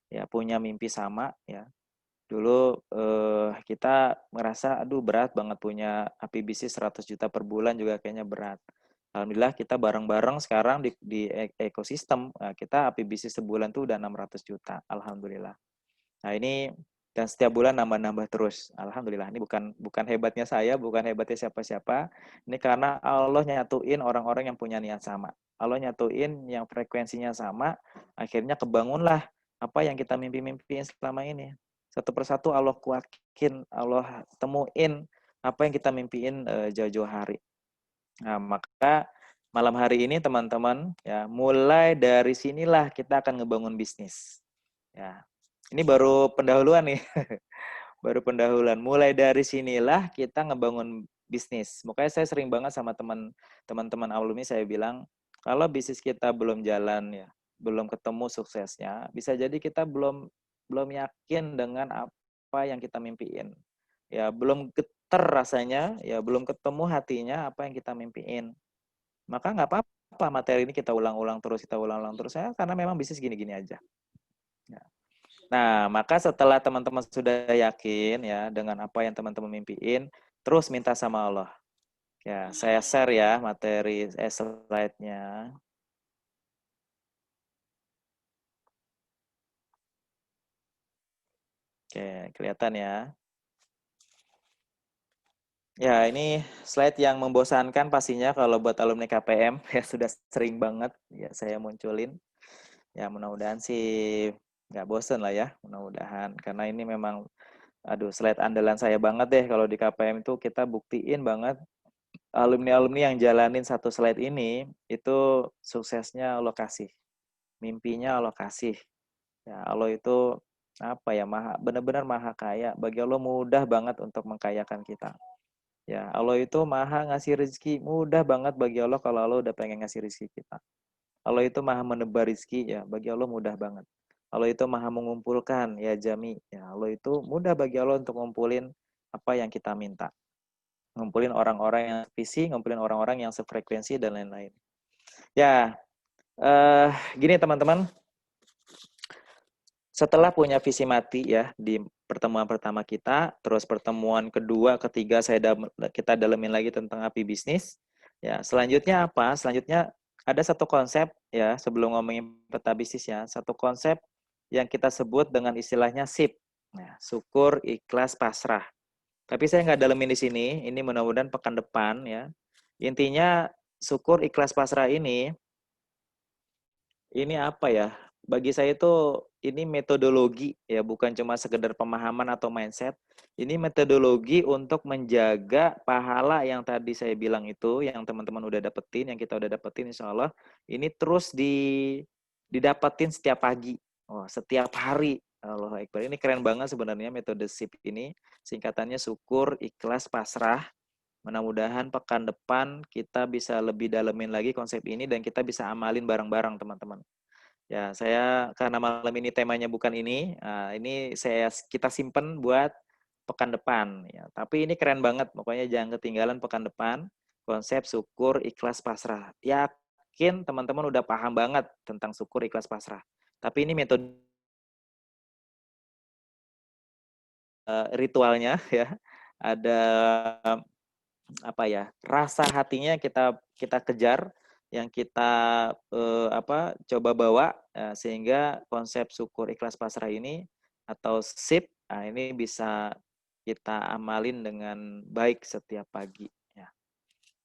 ya punya mimpi sama ya. Dulu kita merasa aduh berat banget punya APBC 100 juta per bulan juga kayaknya berat. Alhamdulillah kita bareng-bareng sekarang di ekosistem kita APBC sebulan tuh udah 600 juta. Alhamdulillah. Nah, ini dan setiap bulan nambah-nambah terus. Alhamdulillah. Ini bukan hebatnya saya, bukan hebatnya siapa-siapa. Ini karena Allah nyatuin orang-orang yang punya niat sama. Allah nyatuin yang frekuensinya sama, akhirnya kebangunlah apa yang kita mimpi-mimpiin selama ini. Satu persatu Allah kuatkan, Allah temuin apa yang kita mimpiin jauh-jauh hari. Nah, maka malam hari ini teman-teman ya, mulai dari sinilah kita akan ngebangun bisnis. Ya, ini baru pendahuluan nih. Baru pendahuluan. Mulai dari sinilah kita ngebangun bisnis. Makanya saya sering banget sama teman-teman alumni saya bilang, kalau bisnis kita belum jalan ya, belum ketemu suksesnya, bisa jadi kita belum yakin dengan apa yang kita mimpiin. Ya, belum geter rasanya, ya belum ketemu hatinya apa yang kita mimpiin. Maka nggak apa-apa materi ini kita ulang-ulang terus, ya, karena memang bisnis gini-gini aja. Ya. Nah, maka setelah teman-teman sudah yakin ya dengan apa yang teman-teman mimpiin, terus minta sama Allah. Ya, saya share ya materi slide-nya. Oke, kelihatan ya. Ya, ini slide yang membosankan pastinya kalau buat alumni KPM. Ya, sudah sering banget ya saya munculin. Ya, mudah-mudahan sih nggak bosen lah ya, mudah-mudahan. Karena ini memang, aduh, slide andalan saya banget deh. Kalau di KPM itu kita buktiin banget alumni-alumni yang jalanin satu slide ini, itu suksesnya Allah kasih. Mimpinya Allah kasih. Ya, Allah itu apa ya, benar-benar maha kaya. Bagi Allah mudah banget untuk mengkayakan kita. Ya, Allah itu maha ngasih rezeki, mudah banget bagi Allah kalau Allah udah pengen ngasih rezeki kita. Allah itu maha menebar rezeki, ya bagi Allah mudah banget. Allah itu maha mengumpulkan, ya Jami. Ya, Allah itu mudah bagi Allah untuk ngumpulin apa yang kita minta. Ngumpulin orang-orang yang visi, ngumpulin orang-orang yang sefrekuensi dan lain-lain. Ya, gini teman-teman, setelah punya visi mati ya di pertemuan pertama kita, terus pertemuan kedua, ketiga kita dalemin lagi tentang api bisnis. Ya, selanjutnya apa? Selanjutnya ada satu konsep ya sebelum ngomongin peta bisnis ya, satu konsep yang kita sebut dengan istilahnya SIP. Nah, syukur, ikhlas, pasrah. Tapi saya nggak dalemin di sini. Ini mudah-mudahan pekan depan ya. Intinya syukur, ikhlas, pasrah ini apa ya? Bagi saya itu ini metodologi ya, bukan cuma sekedar pemahaman atau mindset. Ini metodologi untuk menjaga pahala yang tadi saya bilang itu, yang teman-teman udah dapetin, yang kita udah dapetin insya Allah, ini terus didapetin setiap pagi. Oh, setiap hari. Allahu Akbar. Ini keren banget sebenarnya metode SIP ini. Singkatannya syukur, ikhlas, pasrah. Mudah-mudahan pekan depan kita bisa lebih dalemin lagi konsep ini dan kita bisa amalin bareng-barang teman-teman. Ya, saya karena malam ini temanya bukan ini kita simpen buat pekan depan. Ya, tapi ini keren banget, pokoknya jangan ketinggalan pekan depan. Konsep syukur, ikhlas, pasrah. Yakin teman-teman udah paham banget tentang syukur, ikhlas, pasrah. Tapi ini metode ritualnya ya. Ada apa ya? Rasa hatinya kita kejar, yang kita coba bawa sehingga konsep syukur ikhlas pasrah ini atau SIP ini bisa kita amalin dengan baik setiap pagi ya.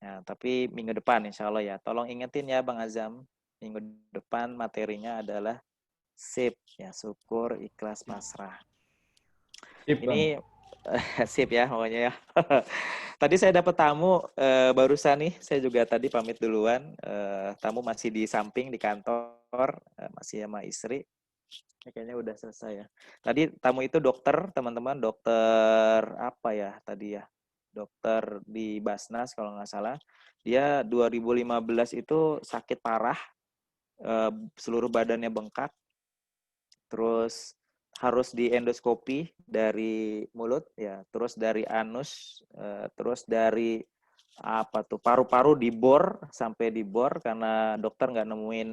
Ya, tapi minggu depan insya Allah ya. Tolong ingetin ya Bang Azam, minggu depan materinya adalah SIP ya, syukur ikhlas pasrah. Sip, Bang. Ini sip ya pokoknya ya. Tadi saya dapat tamu barusan nih, saya juga tadi pamit duluan. Tamu masih di samping di kantor, masih sama istri. Kayaknya udah selesai ya. Tadi tamu itu dokter, teman-teman, dokter apa ya tadi ya? Dokter di Basnas kalau nggak salah. Dia 2015 itu sakit parah, seluruh badannya bengkak, terus harus di endoskopi dari mulut ya, terus dari anus, terus dari apa tuh paru-paru dibor sampai dibor karena dokter nggak nemuin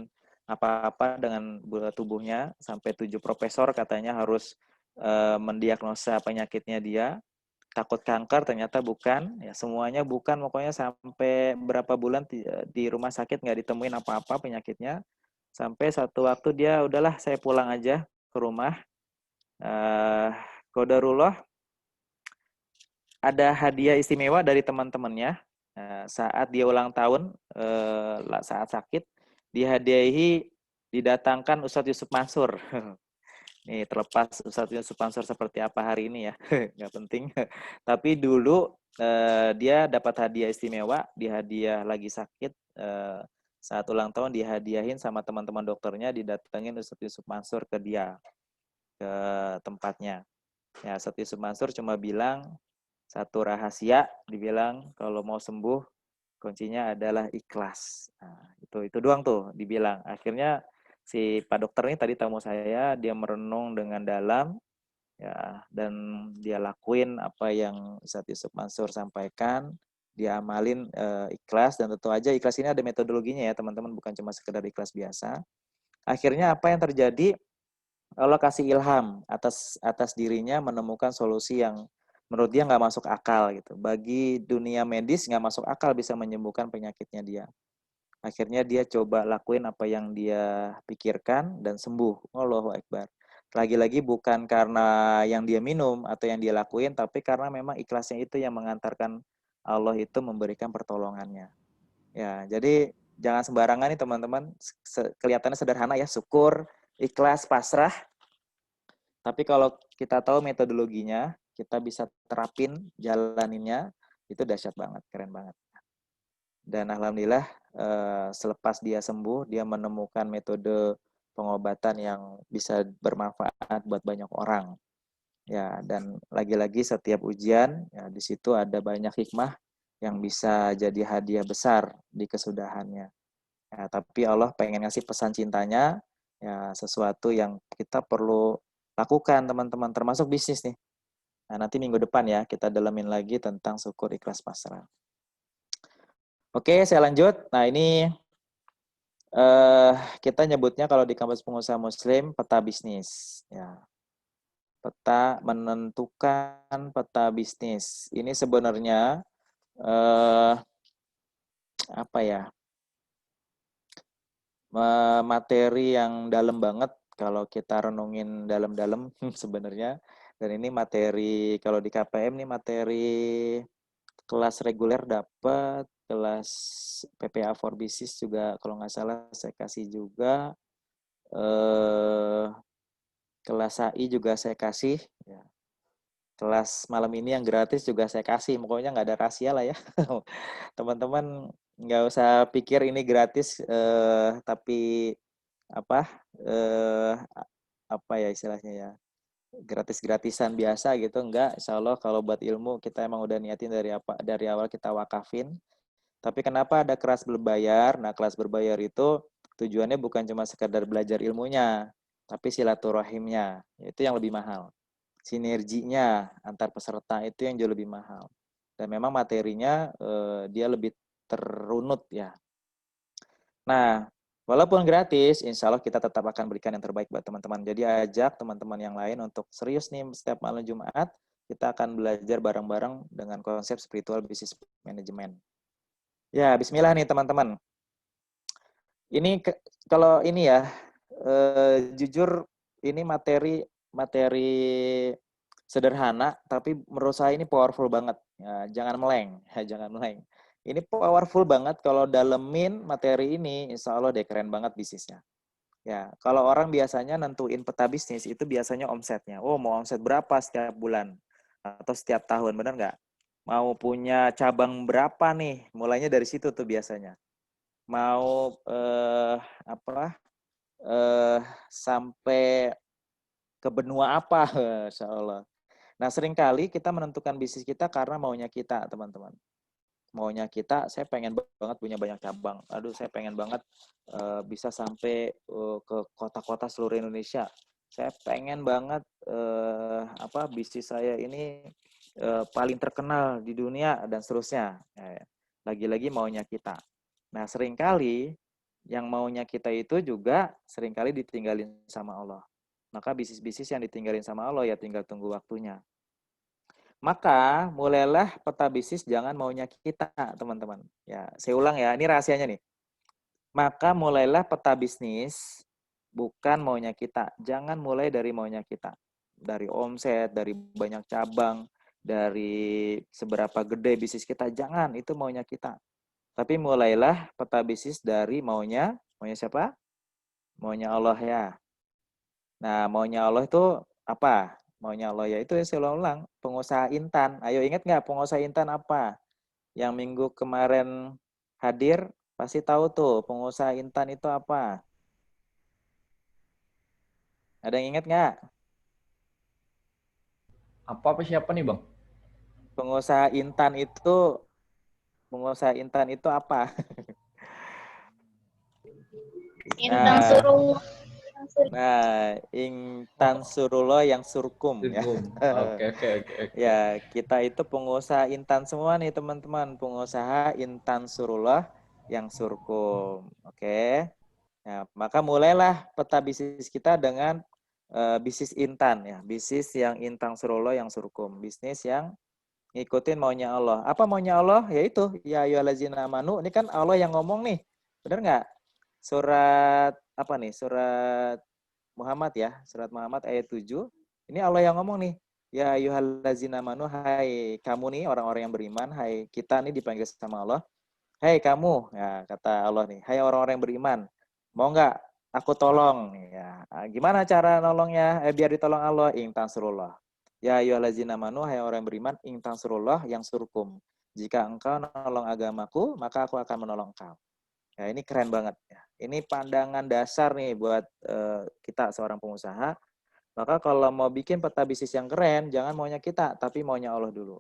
apa-apa dengan tubuhnya, sampai 7 profesor katanya harus mendiagnosa penyakitnya dia, takut kanker ternyata bukan ya, semuanya bukan, pokoknya sampai berapa bulan di rumah sakit nggak ditemuin apa-apa penyakitnya, sampai satu waktu dia udahlah saya pulang aja ke rumah. Qadarullah ada hadiah istimewa dari teman-temannya saat dia ulang tahun, saat sakit dihadiahi, didatangkan Ustadz Yusuf Mansur. Nih, terlepas Ustadz Yusuf Mansur seperti apa hari ini ya, nggak penting. Tapi dulu dia dapat hadiah istimewa, dihadiah lagi sakit, saat ulang tahun dihadiahin sama teman-teman dokternya, didatengin Ustadz Yusuf Mansur ke dia, ke tempatnya. Ya, Ustadz Yusuf Mansur cuma bilang satu rahasia, dibilang kalau mau sembuh kuncinya adalah ikhlas. Nah, itu doang tuh dibilang. Akhirnya si Pak Dokter ini tadi tamu saya, dia merenung dengan dalam ya, dan dia lakuin apa yang Ustadz Yusuf Mansur sampaikan, dia amalin ikhlas, dan tentu aja ikhlas ini ada metodologinya ya teman-teman, bukan cuma sekedar ikhlas biasa. Akhirnya apa yang terjadi? Allah kasih ilham atas dirinya menemukan solusi yang menurut dia nggak masuk akal gitu. Bagi dunia medis nggak masuk akal bisa menyembuhkan penyakitnya dia. Akhirnya dia coba lakuin apa yang dia pikirkan dan sembuh. Allahu Akbar. Lagi-lagi bukan karena yang dia minum atau yang dia lakuin, tapi karena memang ikhlasnya itu yang mengantarkan Allah itu memberikan pertolongannya. Ya, jadi jangan sembarangan nih teman-teman. Kelihatannya sederhana ya, syukur, ikhlas, pasrah. Tapi kalau kita tahu metodologinya, kita bisa terapin, jalaninnya, itu dahsyat banget, keren banget. Dan alhamdulillah selepas dia sembuh, dia menemukan metode pengobatan yang bisa bermanfaat buat banyak orang. Ya, dan lagi-lagi setiap ujian, ya, di situ ada banyak hikmah yang bisa jadi hadiah besar di kesudahannya. Ya, tapi Allah pengen ngasih pesan cintanya, ya sesuatu yang kita perlu lakukan teman-teman, termasuk bisnis nih. Nah, nanti minggu depan ya kita dalamin lagi tentang syukur, ikhlas, pasrah. Oke, saya lanjut. Nah, ini kita nyebutnya kalau di kampus pengusaha muslim peta bisnis. Ya, peta menentukan peta bisnis. Ini sebenarnya apa ya? Materi yang dalam banget kalau kita renungin dalam-dalam sebenarnya. Dan ini materi kalau di KPM nih materi kelas reguler dapat, kelas PPA for Business juga kalau nggak salah saya kasih juga, kelas AI juga saya kasih. Ya. Kelas malam ini yang gratis juga saya kasih, pokoknya nggak ada rahasia lah ya. Teman-teman nggak usah pikir ini gratis, tapi apa apa ya istilahnya ya, gratis-gratisan biasa gitu, enggak. Insya Allah kalau buat ilmu kita emang udah niatin dari awal kita wakafin. Tapi kenapa ada kelas berbayar? Nah, kelas berbayar itu tujuannya bukan cuma sekedar belajar ilmunya, tapi silaturahimnya, itu yang lebih mahal. Sinerginya antar peserta itu yang jauh lebih mahal. Dan memang materinya dia lebih terunut ya. Nah, walaupun gratis, insya Allah kita tetap akan berikan yang terbaik buat teman-teman. Jadi ajak teman-teman yang lain untuk serius nih setiap malam Jumat, kita akan belajar bareng-bareng dengan konsep spiritual business management. Ya, bismillah nih teman-teman. Ini kalau ini ya, jujur ini materi sederhana, tapi menurut saya ini powerful banget. Ya, jangan meleng, ya, jangan meleng. Ini powerful banget kalau dalemin materi ini, insya Allah deh keren banget bisnisnya. Ya, kalau orang biasanya nentuin peta bisnis itu biasanya omsetnya. Oh, mau omset berapa setiap bulan atau setiap tahun, benar nggak? Mau punya cabang berapa nih? Mulainya dari situ tuh biasanya. Mau apa? Sampai ke benua apa, insya Allah. Nah, seringkali kita menentukan bisnis kita karena maunya kita, teman-teman. Maunya kita, saya pengen banget punya banyak cabang. Aduh, saya pengen banget bisa sampai ke kota-kota seluruh Indonesia. Saya pengen banget bisnis saya ini paling terkenal di dunia dan seterusnya. Lagi-lagi maunya kita. Nah, seringkali yang maunya kita itu juga seringkali ditinggalin sama Allah. Maka bisnis-bisnis yang ditinggalin sama Allah ya tinggal tunggu waktunya. Maka mulailah peta bisnis jangan maunya kita, teman-teman. Ya, saya ulang ya, ini rahasianya nih. Maka mulailah peta bisnis bukan maunya kita. Jangan mulai dari maunya kita. Dari omset, dari banyak cabang, dari seberapa gede bisnis kita. Jangan, itu maunya kita. Tapi mulailah peta bisnis dari maunya siapa? Maunya Allah ya. Nah, maunya Allah itu apa? Maunya Allah ya itu saya ulang, pengusaha Intan. Ayo ingat nggak pengusaha Intan apa? Yang minggu kemarin hadir pasti tahu tuh pengusaha Intan itu apa? Ada yang ingat nggak? Apa siapa nih Bang? Pengusaha Intan itu apa? Intang suruh. Intan Surullah yang surkum ya. Oke. Ya, kita itu pengusaha Intan semua nih teman-teman, pengusaha Intan Surullah yang surkum. Oke. Nah, maka mulailah peta bisnis kita dengan bisnis Intan ya, bisnis yang Intan Surullah yang surkum, bisnis yang ngikutin maunya Allah. Apa maunya Allah? Yaitu ya ayyuhallazina amanu. Ini kan Allah yang ngomong nih. Benar nggak? Surat apa nih? Surat Muhammad ya, surat Muhammad ayat 7. Ini Allah yang ngomong nih. Ya ayyuhallazina amanu, hai kamu nih orang-orang yang beriman, hai kita nih dipanggil sama Allah. Hai kamu, ya kata Allah nih, hai orang-orang yang beriman. Mau nggak aku tolong? Ya, gimana cara nolongnya? Biar ditolong Allah, ing tansurullah. Ya ayyuhallazina amanu, hai orang yang beriman, ing tansurullah yang surkum. Jika engkau nolong agamaku, maka aku akan menolong engkau. Ya, ini keren banget ya. Ini pandangan dasar nih buat kita seorang pengusaha. Maka kalau mau bikin peta bisnis yang keren, jangan maunya kita, tapi maunya Allah dulu.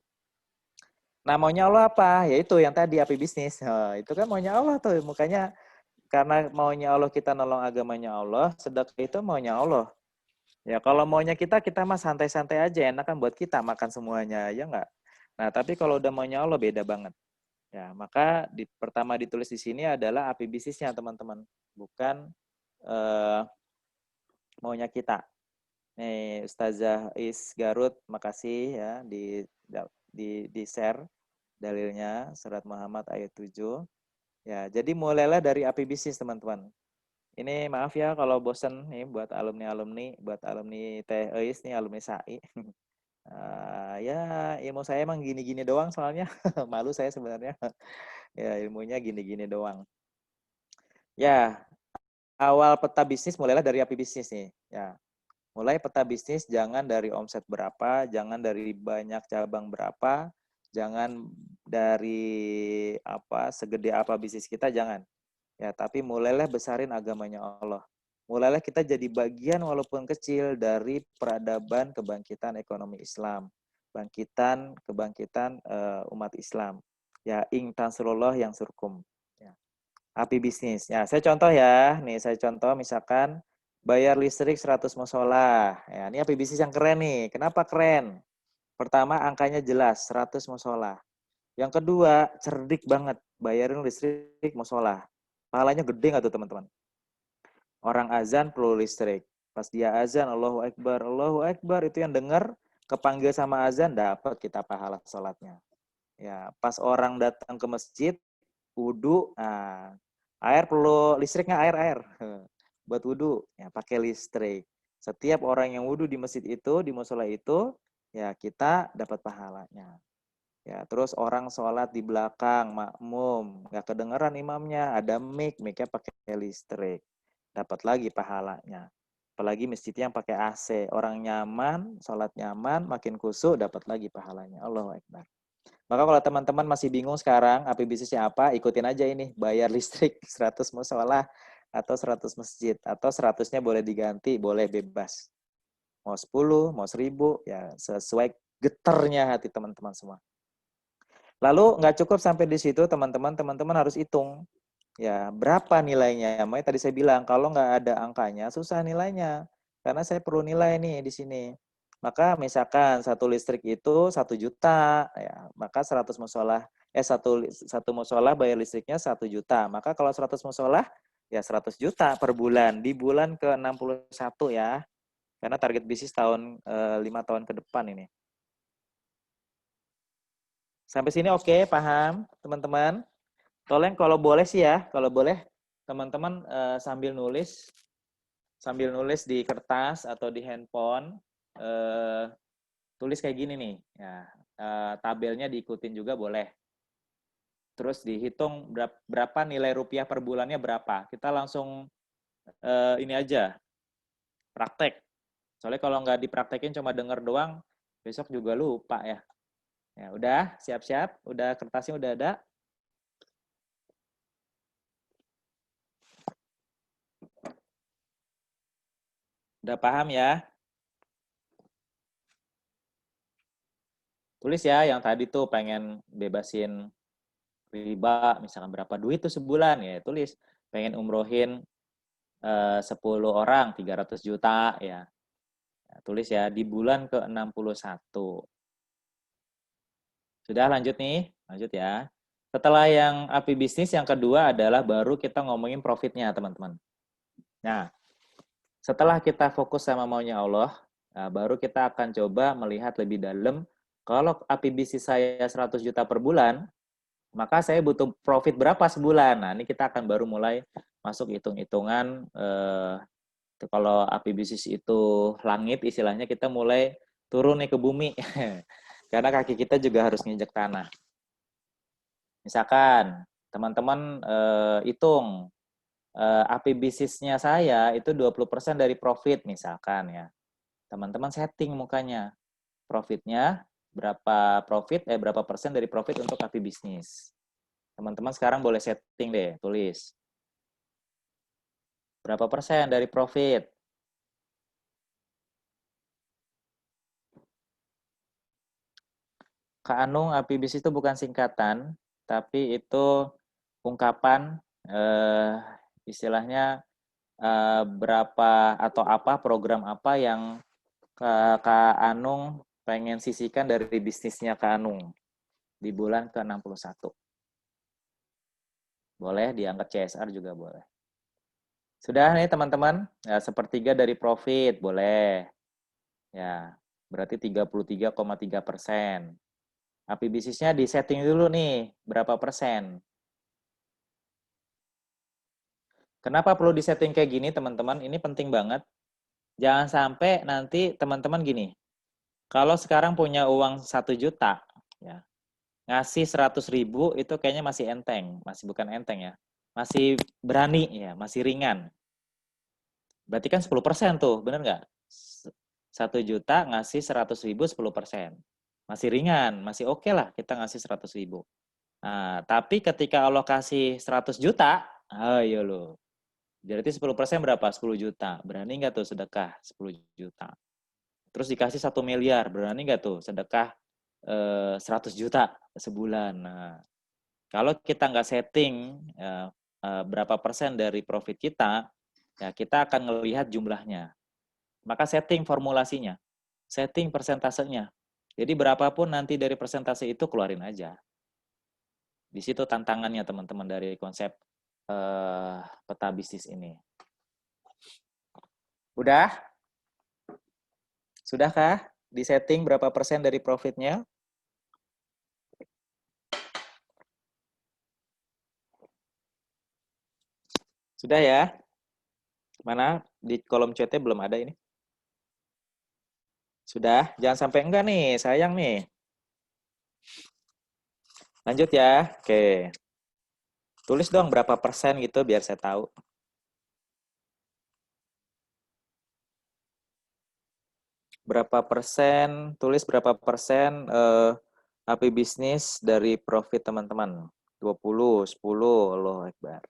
Nah, maunya Allah apa? Yaitu yang tadi api bisnis. Itu kan maunya Allah tuh. Makanya karena maunya Allah kita nolong agamanya Allah, sedekah itu maunya Allah. Ya kalau maunya kita mah santai-santai aja, enak kan buat kita makan semuanya, ya nggak? Nah, tapi kalau udah maunya Allah beda banget. Ya, maka pertama ditulis di sini adalah api bisnisnya, teman-teman. Bukan eh, maunya kita. Nih, Ustazah Is Garut, makasih ya di share dalilnya surat Muhammad ayat 7. Ya, jadi mulailah dari api bisnis, teman-teman. Ini maaf ya kalau bosen nih buat buat alumni Teh Eis nih, alumni SAI. Ya, ilmu saya emang gini-gini doang soalnya. Malu saya sebenarnya. Ya, ilmunya gini-gini doang. Ya, awal peta bisnis mulailah dari api bisnis nih. Ya, mulai peta bisnis jangan dari omset berapa, jangan dari banyak cabang berapa, jangan dari segede apa bisnis kita, jangan. Ya, tapi mulailah besarin agamanya Allah. Mulailah kita jadi bagian walaupun kecil dari peradaban kebangkitan ekonomi Islam. Kebangkitan umat Islam. Ya, ing tansurullah yang surkum. Ya. Api bisnis. Ya, saya contoh ya. Nih, saya contoh misalkan bayar listrik 100 musola. Ya, ini api bisnis yang keren nih. Kenapa keren? Pertama, angkanya jelas, 100 musola. Yang kedua, cerdik banget. Bayarin listrik musola. Pahalanya gede nggak tuh, teman-teman? Orang azan perlu listrik. Pas dia azan, Allahu Akbar, itu yang dengar, kepanggil sama azan, dapat kita pahala sholatnya. Ya, pas orang datang ke masjid, wudu, nah, air perlu listriknya air. Buat wudu, ya pakai listrik. Setiap orang yang wudu di masjid itu, di musola itu, ya kita dapat pahalanya. Ya, terus orang sholat di belakang, makmum, nggak kedengeran imamnya, ada mic-nya pakai listrik. Dapat lagi pahalanya. Apalagi masjidnya yang pakai AC, orang nyaman, sholat nyaman, makin kusuk, dapat lagi pahalanya. Allahu Akbar. Maka kalau teman-teman masih bingung sekarang, api bisnisnya apa, ikutin aja ini, bayar listrik 100 musola atau 100 masjid, atau 100-nya boleh diganti, boleh bebas. Mau 10, mau 1000, ya sesuai getarnya hati teman-teman semua. Lalu nggak cukup sampai di situ, teman-teman harus hitung. Ya, berapa nilainya? Makanya tadi saya bilang, kalau nggak ada angkanya, susah nilainya. Karena saya perlu nilai nih di sini. Maka misalkan satu listrik itu 1 juta, ya, maka 100 musola, satu musola bayar listriknya 1 juta. Maka kalau 100 musola, ya 100 juta per bulan. Di bulan ke-61 ya. Karena target bisnis 5 tahun ke depan ini. Sampai sini oke, paham teman-teman? Tolong kalau boleh sih ya, kalau boleh teman-teman sambil nulis di kertas atau di handphone, tulis kayak gini nih, ya tabelnya diikutin juga boleh. Terus dihitung berapa nilai rupiah per bulannya berapa. Kita langsung ini aja praktek. Soalnya kalau nggak dipraktekin cuma denger doang, besok juga lupa ya. Ya udah siap-siap, udah kertasnya udah ada. Udah paham ya? Tulis ya yang tadi tuh pengen bebasin riba, misalkan berapa duit tuh sebulan ya, tulis pengen umrohin 10 orang 300 juta ya. Tulis ya di bulan ke-61. Sudah lanjut nih, lanjut ya. Setelah yang api bisnis, yang kedua adalah baru kita ngomongin profitnya, teman-teman. Nah, setelah kita fokus sama maunya Allah, nah, baru kita akan coba melihat lebih dalam, kalau api bisnis saya 100 juta per bulan, maka saya butuh profit berapa sebulan. Nah, ini kita akan baru mulai masuk hitung-hitungan. Kalau api bisnis itu langit, istilahnya kita mulai turun nih ke bumi. Karena kaki kita juga harus nginjek tanah. Misalkan teman-teman hitung api bisnisnya saya itu 20% dari profit misalkan ya. Teman-teman setting mukanya. Profitnya berapa persen dari profit untuk api bisnis. Teman-teman sekarang boleh setting deh, tulis. Berapa persen dari profit? Kak Anung, api bisnis itu bukan singkatan, tapi itu ungkapan istilahnya berapa atau apa program apa yang Kak Anung pengen sisihkan dari bisnisnya Kak Anung di bulan ke-61. Boleh diangkat CSR juga boleh. Sudah nih teman-teman, ya, sepertiga dari profit boleh. Ya, berarti 33,3%. API bisnisnya di setting dulu nih, berapa persen. Kenapa perlu di setting kayak gini teman-teman? Ini penting banget. Jangan sampai nanti teman-teman gini, kalau sekarang punya uang 1 juta, ya, ngasih 100.000 itu kayaknya masih enteng, masih bukan enteng ya, masih berani ya, masih ringan. Berarti kan 10% tuh, bener nggak? 1 juta ngasih 100.000 10%. Masih ringan, masih oke lah kita ngasih 100.000. Nah, tapi ketika alokasi 100 juta, ayo lo. Berarti 10% berapa? 10 juta. Berani nggak tuh sedekah 10 juta? Terus dikasih 1 miliar, berani nggak tuh sedekah 100 juta sebulan? Nah, kalau kita nggak setting berapa persen dari profit kita, ya kita akan melihat jumlahnya. Maka setting formulasinya, setting persentasenya. Jadi berapapun nanti dari persentase itu keluarin aja. Di situ tantangannya teman-teman dari konsep peta bisnis ini. Udah? Sudahkah disetting berapa persen dari profitnya? Sudah ya? Mana di kolom chatnya belum ada ini? Sudah? Jangan sampai enggak nih, sayang nih. Lanjut ya. Oke. Tulis dong berapa persen gitu biar saya tahu. Berapa persen, tulis berapa persen API bisnis dari profit teman-teman. 20, 10, Allahu Akbar.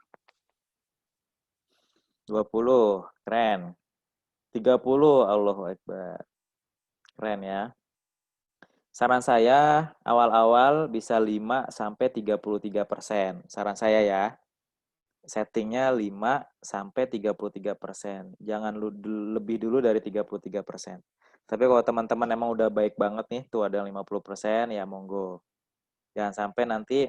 20, keren. 30, Allahu Akbar. Keren ya. Saran saya awal-awal bisa 5 sampai 33%. Saran saya ya. Settingnya 5 sampai 33%. Jangan lebih dulu dari 33%. Tapi kalau teman-teman emang udah baik banget nih, tuh ada 50%, ya monggo. Jangan sampai nanti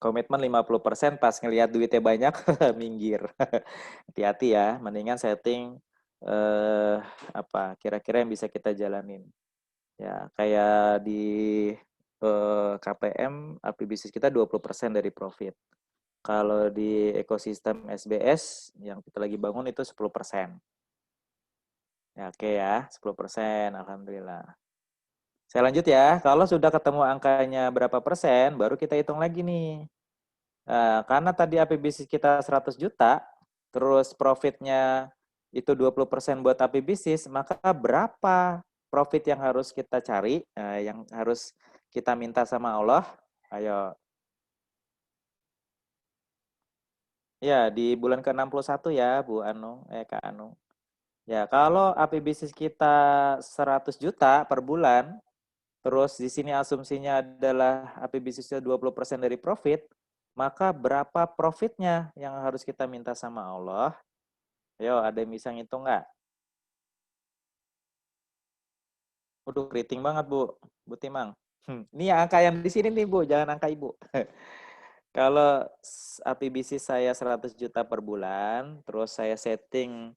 komitmen 50% pas ngelihat duitnya banyak, minggir. Hati-hati ya, mendingan setting apa kira-kira yang bisa kita jalanin. Ya, kayak di KPM, API bisnis kita 20% dari profit. Kalau di ekosistem SBS yang kita lagi bangun itu 10%. Ya, oke ya, 10%, alhamdulillah. Saya lanjut ya, kalau sudah ketemu angkanya berapa persen, baru kita hitung lagi nih. Karena tadi API bisnis kita 100 juta, terus profitnya itu 20% buat API bisnis, maka berapa profit yang harus kita cari, yang harus kita minta sama Allah? Ayo. Ya, di bulan ke-61 ya, Bu Anu, Kak Anu. Ya, kalau API bisnis kita 100 juta per bulan, terus di sini asumsinya adalah API bisnisnya 20% dari profit, maka berapa profitnya yang harus kita minta sama Allah? Ayo, ada yang bisa ngitung nggak? Waduh, keriting banget, Bu. Bu Timang. Ini angka yang di sini nih, Bu. Jangan angka Ibu. Kalau API bisnis saya 100 juta per bulan, terus saya setting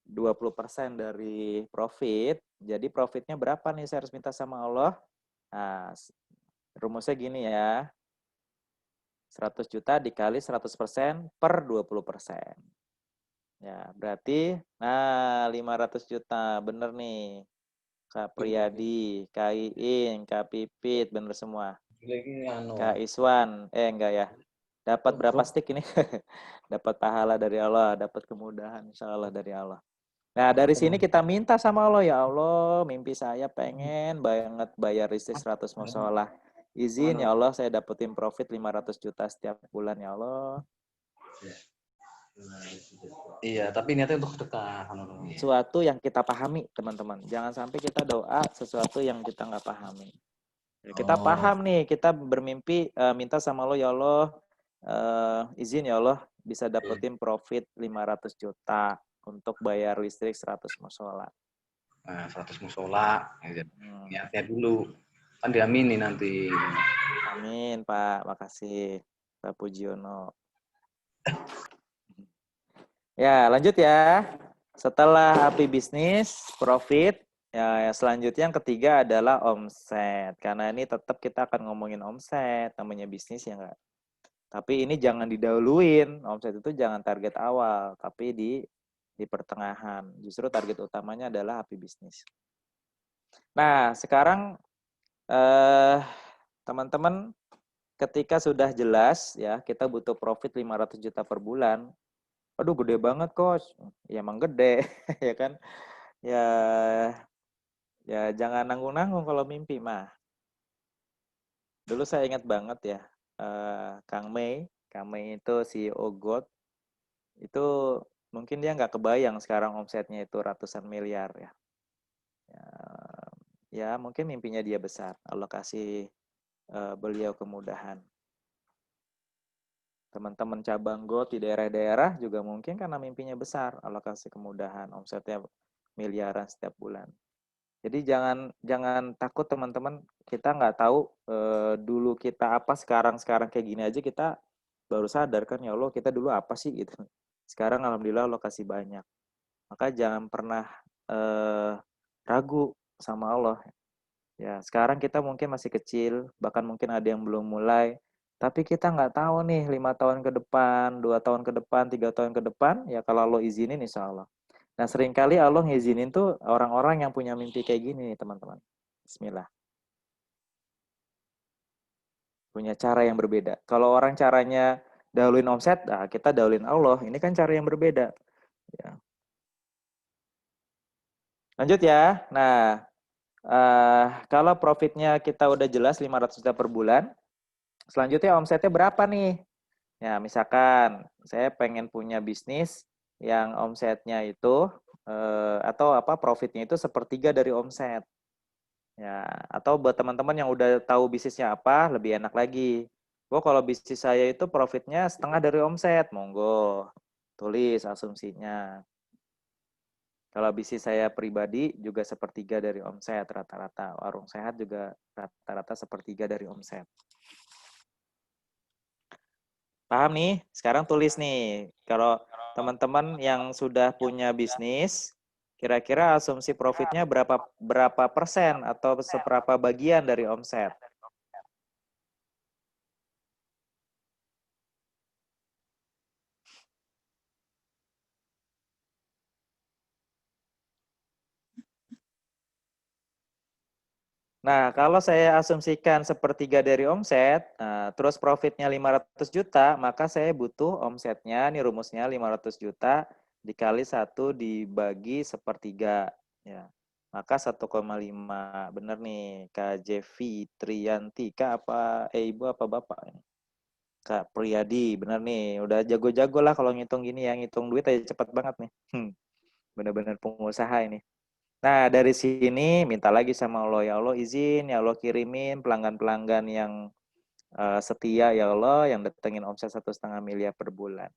20% dari profit, jadi profitnya berapa nih saya harus minta sama Allah? Nah, rumusnya gini ya, 100 juta dikali 100% per 20%. Ya, berarti, nah 500 juta, bener nih. Kak Priyadi, Kak Iin, Kak Pipit, bener semua. Kak Iswan, enggak ya. Dapat berapa stick ini? Dapat pahala dari Allah, dapat kemudahan insya Allah dari Allah. Nah, dari sini kita minta sama Allah, ya Allah, mimpi saya pengen banget bayar listrik 100 musola. Izin ya Allah, saya dapetin profit 500 juta setiap bulan ya Allah. Iya, tapi niatnya untuk sedekah. Sesuatu yang kita pahami, teman-teman. Jangan sampai kita doa sesuatu yang kita nggak pahami. Kita paham nih, kita bermimpi minta sama Allah, ya Allah, izin ya Allah bisa dapetin profit 500 juta untuk bayar listrik 100 musola. Nah, 100 musola. Niatnya dulu. Kan diamini nanti. Amin, Pak. Makasih, Pak Pujiono. Ya, lanjut ya. Setelah API bisnis, profit, ya selanjutnya yang ketiga adalah omset. Karena ini tetap kita akan ngomongin omset, namanya bisnis ya enggak. Tapi ini jangan didahuluin. Omset itu jangan target awal, tapi di pertengahan. Justru target utamanya adalah API bisnis. Nah, sekarang teman-teman ketika sudah jelas ya, kita butuh profit 500 juta per bulan. Aduh, gede banget, Coach. Ya emang gede, ya kan? Ya ya jangan nanggung-nanggung kalau mimpi mah. Dulu saya ingat banget ya, Kang Mei itu CEO GOAT, itu mungkin dia nggak kebayang sekarang omsetnya itu ratusan miliar ya. Ya mungkin mimpinya dia besar. Allah kasih beliau kemudahan. Teman-teman cabang GOAT di daerah-daerah juga mungkin karena mimpinya besar. Allah kasih kemudahan, omsetnya miliaran setiap bulan. Jadi jangan takut teman-teman. Kita nggak tahu dulu kita apa, sekarang kayak gini aja kita baru sadar kan, ya Allah kita dulu apa sih gitu. Sekarang alhamdulillah Allah kasih banyak. Maka jangan pernah ragu sama Allah. Ya sekarang kita mungkin masih kecil, bahkan mungkin ada yang belum mulai. Tapi kita nggak tahu nih 5 tahun ke depan, 2 tahun ke depan, 3 tahun ke depan, ya kalau Allah izinin insya Allah. Nah seringkali Allah ngizinin tuh orang-orang yang punya mimpi kayak gini nih teman-teman. Bismillah. Punya cara yang berbeda. Kalau orang caranya dahuluin omset, nah kita dahuluin Allah. Ini kan cara yang berbeda. Ya. Lanjut ya. Nah, kalau profitnya kita udah jelas 500 juta per bulan, selanjutnya omsetnya berapa nih? Ya, misalkan saya pengen punya bisnis yang omsetnya itu atau profitnya itu sepertiga dari omset. Ya, atau buat teman-teman yang udah tahu bisnisnya apa, lebih enak lagi. Kalau bisnis saya itu profitnya setengah dari omset, monggo tulis asumsinya. Kalau bisnis saya pribadi juga sepertiga dari omset rata-rata. Warung sehat juga rata-rata sepertiga dari omset. Paham nih? Sekarang tulis nih. Kalau teman-teman yang sudah punya bisnis, kira-kira asumsi profitnya berapa persen atau seberapa bagian dari omset? Nah, kalau saya asumsikan sepertiga dari omset, terus profitnya 500 juta, maka saya butuh omsetnya, nih rumusnya 500 juta dikali 1 dibagi sepertiga. Ya. Maka 1,5. Bener nih, Kak Jevi Triyanti. Kak Ibu apa Bapak? Kak Priyadi, bener nih. Udah jago-jago lah kalau ngitung gini ya. Ngitung duit aja cepet banget nih. Bener-bener pengusaha ini. Nah, dari sini minta lagi sama Allah, ya Allah izin, ya Allah kirimin pelanggan-pelanggan yang setia, ya Allah, yang datengin omset 1,5 miliar per bulan.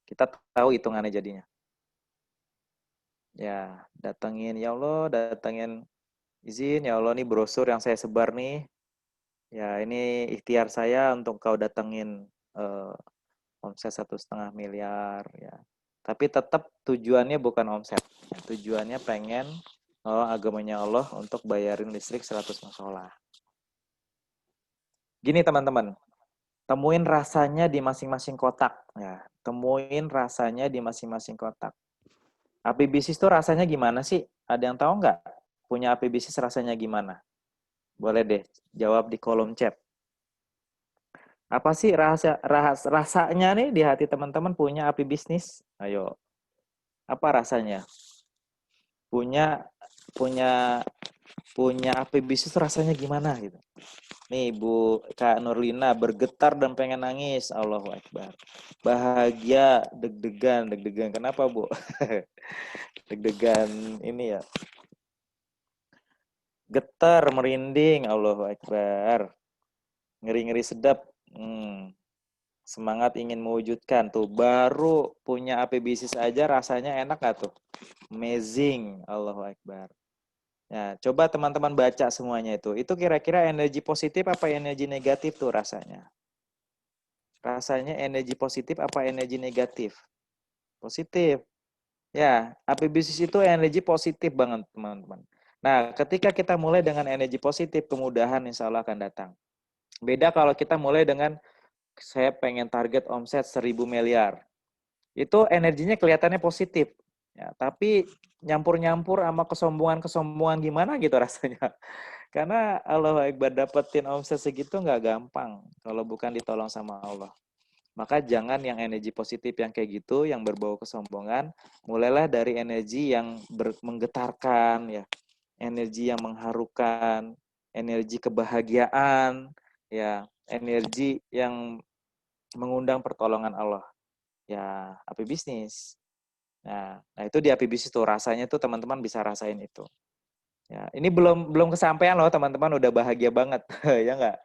Kita tahu hitungannya jadinya. Ya, datengin, ya Allah, datengin, izin, ya Allah, nih brosur yang saya sebar nih. Ya, ini ikhtiar saya untuk kau datengin omset 1,5 miliar, ya. Tapi tetap tujuannya bukan omset. Ya, tujuannya pengen agamanya Allah untuk bayarin listrik 100 musola. Gini teman-teman, temuin rasanya di masing-masing kotak. Ya, temuin rasanya di masing-masing kotak. API bisnis itu rasanya gimana sih? Ada yang tahu nggak? Punya API bisnis rasanya gimana? Boleh deh jawab di kolom chat. Apa sih rasanya nih di hati teman-teman punya API bisnis? Ayo, apa rasanya? Punya API bisnis rasanya gimana gitu? Nih Bu Kak Nurlina bergetar dan pengen nangis. Allahu Akbar. Bahagia, deg-degan. Kenapa Bu? Deg-degan ini ya. Getar, merinding. Allahu Akbar. Ngeri-ngeri sedap. Semangat ingin mewujudkan tuh. Baru punya AP bisnis aja rasanya enak gak tuh? Amazing. Allahu Akbar. Ya, coba teman-teman baca semuanya itu. Itu kira-kira energi positif apa energi negatif tuh rasanya? Rasanya energi positif apa energi negatif? Positif. Ya, AP bisnis itu energi positif banget, teman-teman. Nah, ketika kita mulai dengan energi positif, kemudahan insya Allah akan datang. Beda kalau kita mulai dengan saya pengen target omset 1.000 miliar. Itu energinya kelihatannya positif. Ya, tapi nyampur-nyampur sama kesombongan-kesombongan gimana gitu rasanya. Karena Allah Akbar dapetin omset segitu nggak gampang kalau bukan ditolong sama Allah. Maka jangan yang energi positif yang kayak gitu, yang berbau kesombongan, mulailah dari energi yang menggetarkan, ya, energi yang mengharukan, energi kebahagiaan, ya, energi yang mengundang pertolongan Allah. Ya, api bisnis. Nah itu di api bisnis tuh rasanya tuh teman-teman bisa rasain itu. Ya, ini belum kesampaian loh teman-teman, udah bahagia banget, ya nggak?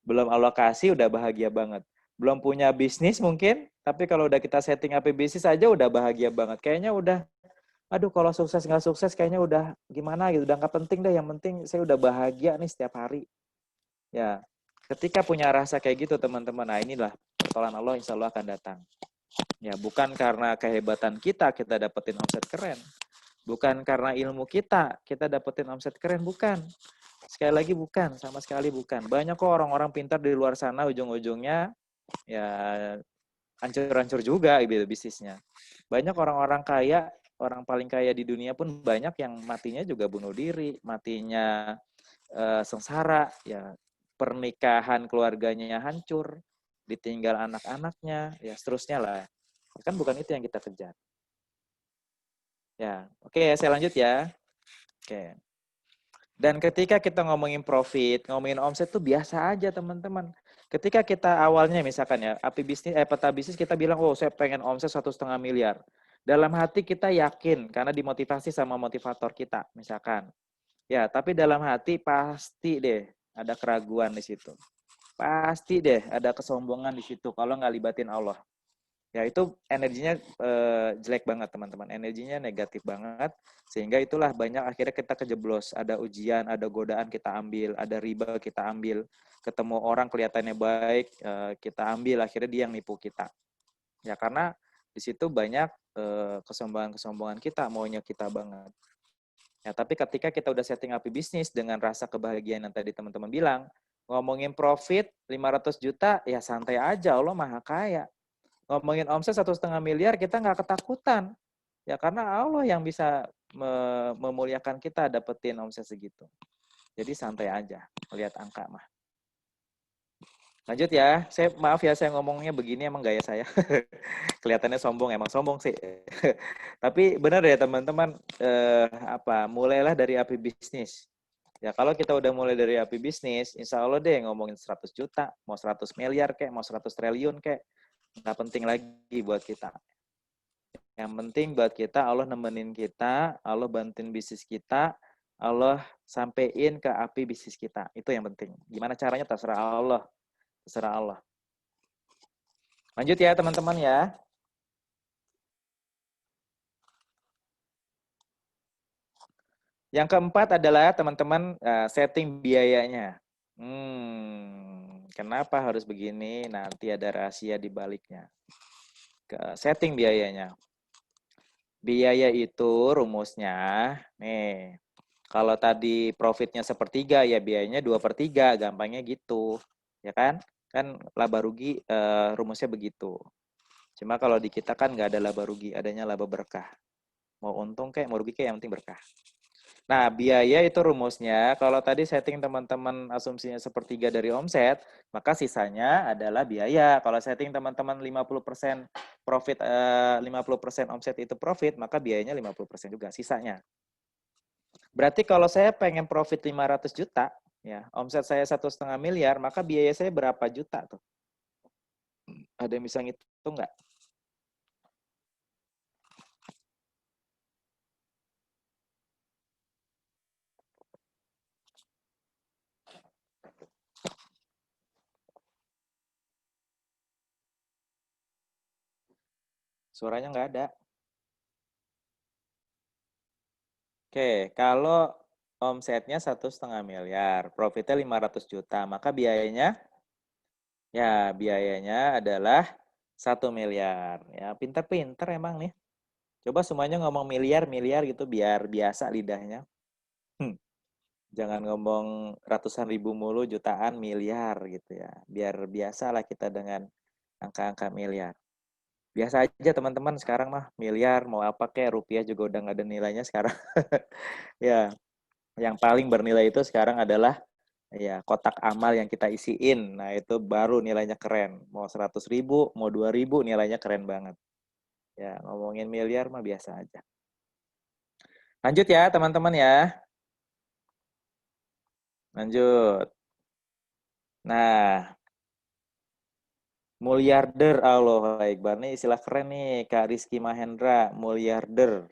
Belum alokasi udah bahagia banget. Belum punya bisnis mungkin, tapi kalau udah kita setting AP bisnis aja udah bahagia banget. Kayaknya udah, aduh kalau sukses nggak sukses kayaknya udah gimana gitu, udah nggak penting deh, yang penting saya udah bahagia nih setiap hari. Ya, ketika punya rasa kayak gitu teman-teman, nah inilah pertolongan Allah insya Allah akan datang. Ya, bukan karena kehebatan kita dapetin omset keren. Bukan karena ilmu kita dapetin omset keren, bukan. Sekali lagi bukan, sama sekali bukan. Banyak kok orang-orang pintar di luar sana ujung-ujungnya ya hancur-hancur juga gitu bisnisnya. Banyak orang-orang kaya, orang paling kaya di dunia pun banyak yang matinya juga bunuh diri, matinya sengsara, ya pernikahan keluarganya hancur, ditinggal anak-anaknya, ya seterusnya lah. Kan bukan itu yang kita kejar. Ya, oke, saya lanjut ya. Oke. Dan ketika kita ngomongin profit, ngomongin omset tuh biasa aja teman-teman. Ketika kita awalnya misalkan ya, api bisnis, peta bisnis kita bilang, oh saya pengen omset 1,5 miliar. Dalam hati kita yakin, karena dimotivasi sama motivator kita, misalkan. Ya, tapi dalam hati pasti deh ada keraguan di situ. Pasti deh ada kesombongan di situ kalau nggak libatin Allah. Ya itu energinya jelek banget teman-teman, energinya negatif banget, sehingga itulah banyak akhirnya kita kejeblos, ada ujian, ada godaan kita ambil, ada riba kita ambil, ketemu orang kelihatannya baik, kita ambil, akhirnya dia yang nipu kita. Ya karena di situ banyak kesombongan-kesombongan kita, maunya kita banget. Ya tapi ketika kita udah setting up bisnis dengan rasa kebahagiaan yang tadi teman-teman bilang, ngomongin profit 500 juta, ya santai aja, Allah maha kaya. Ngomongin omset 1,5 miliar kita nggak ketakutan ya karena Allah yang bisa memuliakan kita dapetin omset segitu. Jadi santai aja melihat angka mah. Lanjut ya, saya maaf ya saya ngomongnya begini emang gaya saya. Kelihatannya sombong, emang sombong sih. Tapi benar ya teman-teman, mulailah dari api bisnis. Ya kalau kita udah mulai dari api bisnis, insya Allah deh ngomongin 100 juta, mau 100 miliar kek, mau 100 triliun kek, nggak penting lagi buat kita. Yang penting buat kita Allah nemenin kita, Allah bantuin bisnis kita, Allah sampein ke api bisnis kita. Itu yang penting. Gimana caranya terserah Allah. Terserah Allah. Lanjut ya teman-teman ya. Yang keempat adalah teman-teman setting biayanya. Kenapa harus begini? Nanti ada rahasia di baliknya. Setting biayanya. Biaya itu rumusnya, nih, kalau tadi profitnya 1/3, ya biayanya 2/3, gampangnya gitu. Ya kan? Kan laba rugi rumusnya begitu. Cuma kalau di kita kan nggak ada laba rugi, adanya laba berkah. Mau untung kayak, mau rugi kayak, yang penting berkah. Nah, biaya itu rumusnya, kalau tadi setting teman-teman asumsinya 1/3 dari omset, maka sisanya adalah biaya. Kalau setting teman-teman 50% profit, 50% omset itu profit, maka biayanya 50% juga sisanya. Berarti kalau saya pengen profit 500 juta, ya, omset saya 1,5 miliar, maka biaya saya berapa juta tuh? Ada yang bisa ngitung nggak? Suaranya nggak ada. Oke, kalau omsetnya 1,5 miliar, profitnya 500 juta, maka biayanya adalah 1 miliar. Ya, pinter-pinter emang nih. Coba semuanya ngomong miliar gitu biar biasa lidahnya. Jangan ngomong ratusan ribu mulu, jutaan, miliar gitu ya. Biar biasa lah kita dengan angka-angka miliar. Biasa aja teman-teman sekarang mah miliar, mau apa kayak rupiah juga udah nggak ada nilainya sekarang. Ya, yang paling bernilai itu sekarang adalah ya kotak amal yang kita isiin. Nah itu baru nilainya keren. Mau 100 ribu, mau 2 ribu nilainya keren banget. Ya ngomongin miliar mah biasa aja. Lanjut ya teman-teman ya. Lanjut. Nah, mulyarder, Allah Akbar. Nih istilah keren nih, Kak Rizky Mahendra, mulyarder.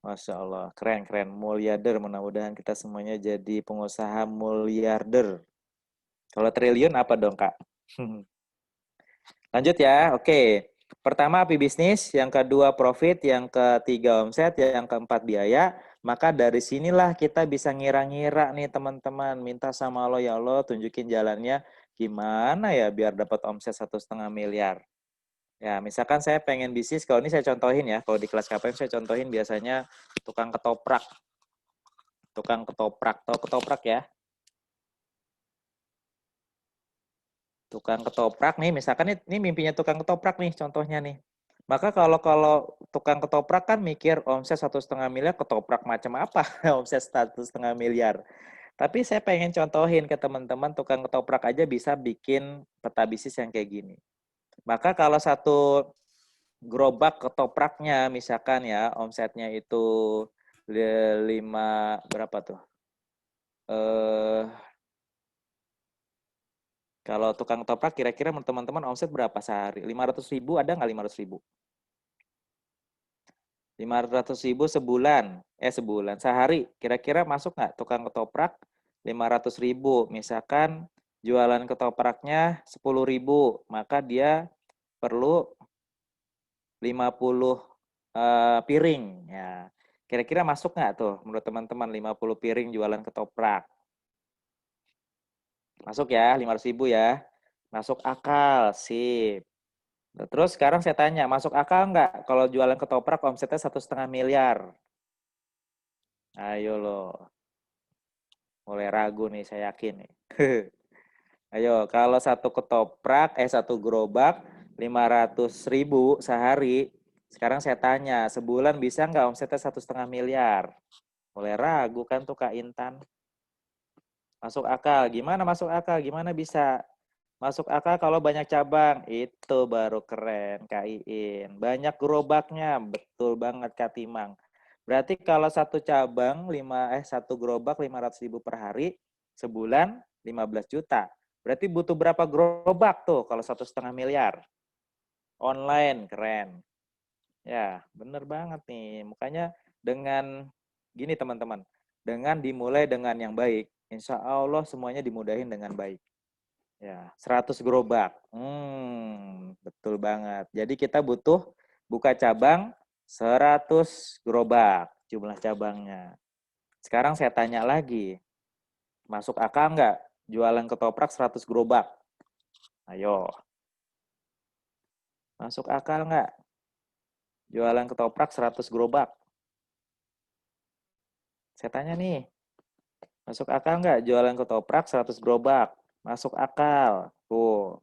Masya Allah, keren-keren. Mulyarder, mudah-mudahan kita semuanya jadi pengusaha mulyarder. Kalau triliun apa dong, Kak? Lanjut ya, oke. Pertama api bisnis, yang kedua profit, yang ketiga omset, yang keempat biaya. Maka dari sinilah kita bisa ngira-ngira nih teman-teman. Minta sama Allah, ya Allah tunjukin jalannya gimana ya biar dapat omset 1,5 miliar. Ya, misalkan saya pengen bisnis, kalau ini saya contohin ya, kalau di kelas KPM saya contohin biasanya tukang ketoprak. Tukang ketoprak, tahu ketoprak ya? Tukang ketoprak nih, misalkan ini mimpinya tukang ketoprak nih contohnya nih. Maka kalau tukang ketoprak kan mikir omset 1,5 miliar, ketoprak macam apa omset 1,5 miliar. Tapi saya pengen contohin ke teman-teman tukang ketoprak aja bisa bikin peta bisnis yang kayak gini. Maka kalau satu gerobak ketopraknya misalkan ya omsetnya itu 5 berapa tuh? Kalau tukang ketoprak kira-kira teman-teman omset berapa sehari? 500 ribu ada nggak 500 ribu? 500 ribu sebulan. Sebulan. Sehari. Kira-kira masuk nggak tukang ketoprak 500 ribu? Misalkan jualan ketopraknya 10 ribu. Maka dia perlu 50 piring. Ya. Kira-kira masuk nggak tuh menurut teman-teman 50 piring jualan ketoprak? Masuk ya, 500 ribu ya. Masuk akal, sip. Terus sekarang saya tanya, masuk akal nggak kalau jualan ketoprak omsetnya 1,5 miliar? Ayo loh, mulai ragu nih saya yakin nih. Ayo, kalau satu gerobak 500 ribu sehari, sekarang saya tanya, sebulan bisa nggak omsetnya 1,5 miliar? Mulai ragu kan tuh Kak Intan. Masuk akal, gimana masuk akal? Gimana bisa? Masuk akal kalau banyak cabang, itu baru keren Kak Iin. Banyak gerobaknya, betul banget Kak Timang. Berarti kalau satu cabang satu gerobak 500 ribu per hari, sebulan 15 juta. Berarti butuh berapa gerobak tuh kalau 1,5 miliar? Online, keren. Ya, bener banget nih. Makanya dengan gini teman-teman, dengan dimulai dengan yang baik, insya Allah semuanya dimudahin dengan baik. Ya, 100 gerobak. Betul banget. Jadi kita butuh buka cabang 100 gerobak jumlah cabangnya. Sekarang saya tanya lagi, masuk akal nggak jualan ketoprak 100 gerobak? Ayo. Masuk akal nggak jualan ketoprak 100 gerobak? Saya tanya nih, masuk akal nggak jualan ketoprak 100 gerobak? Masuk akal. Tuh,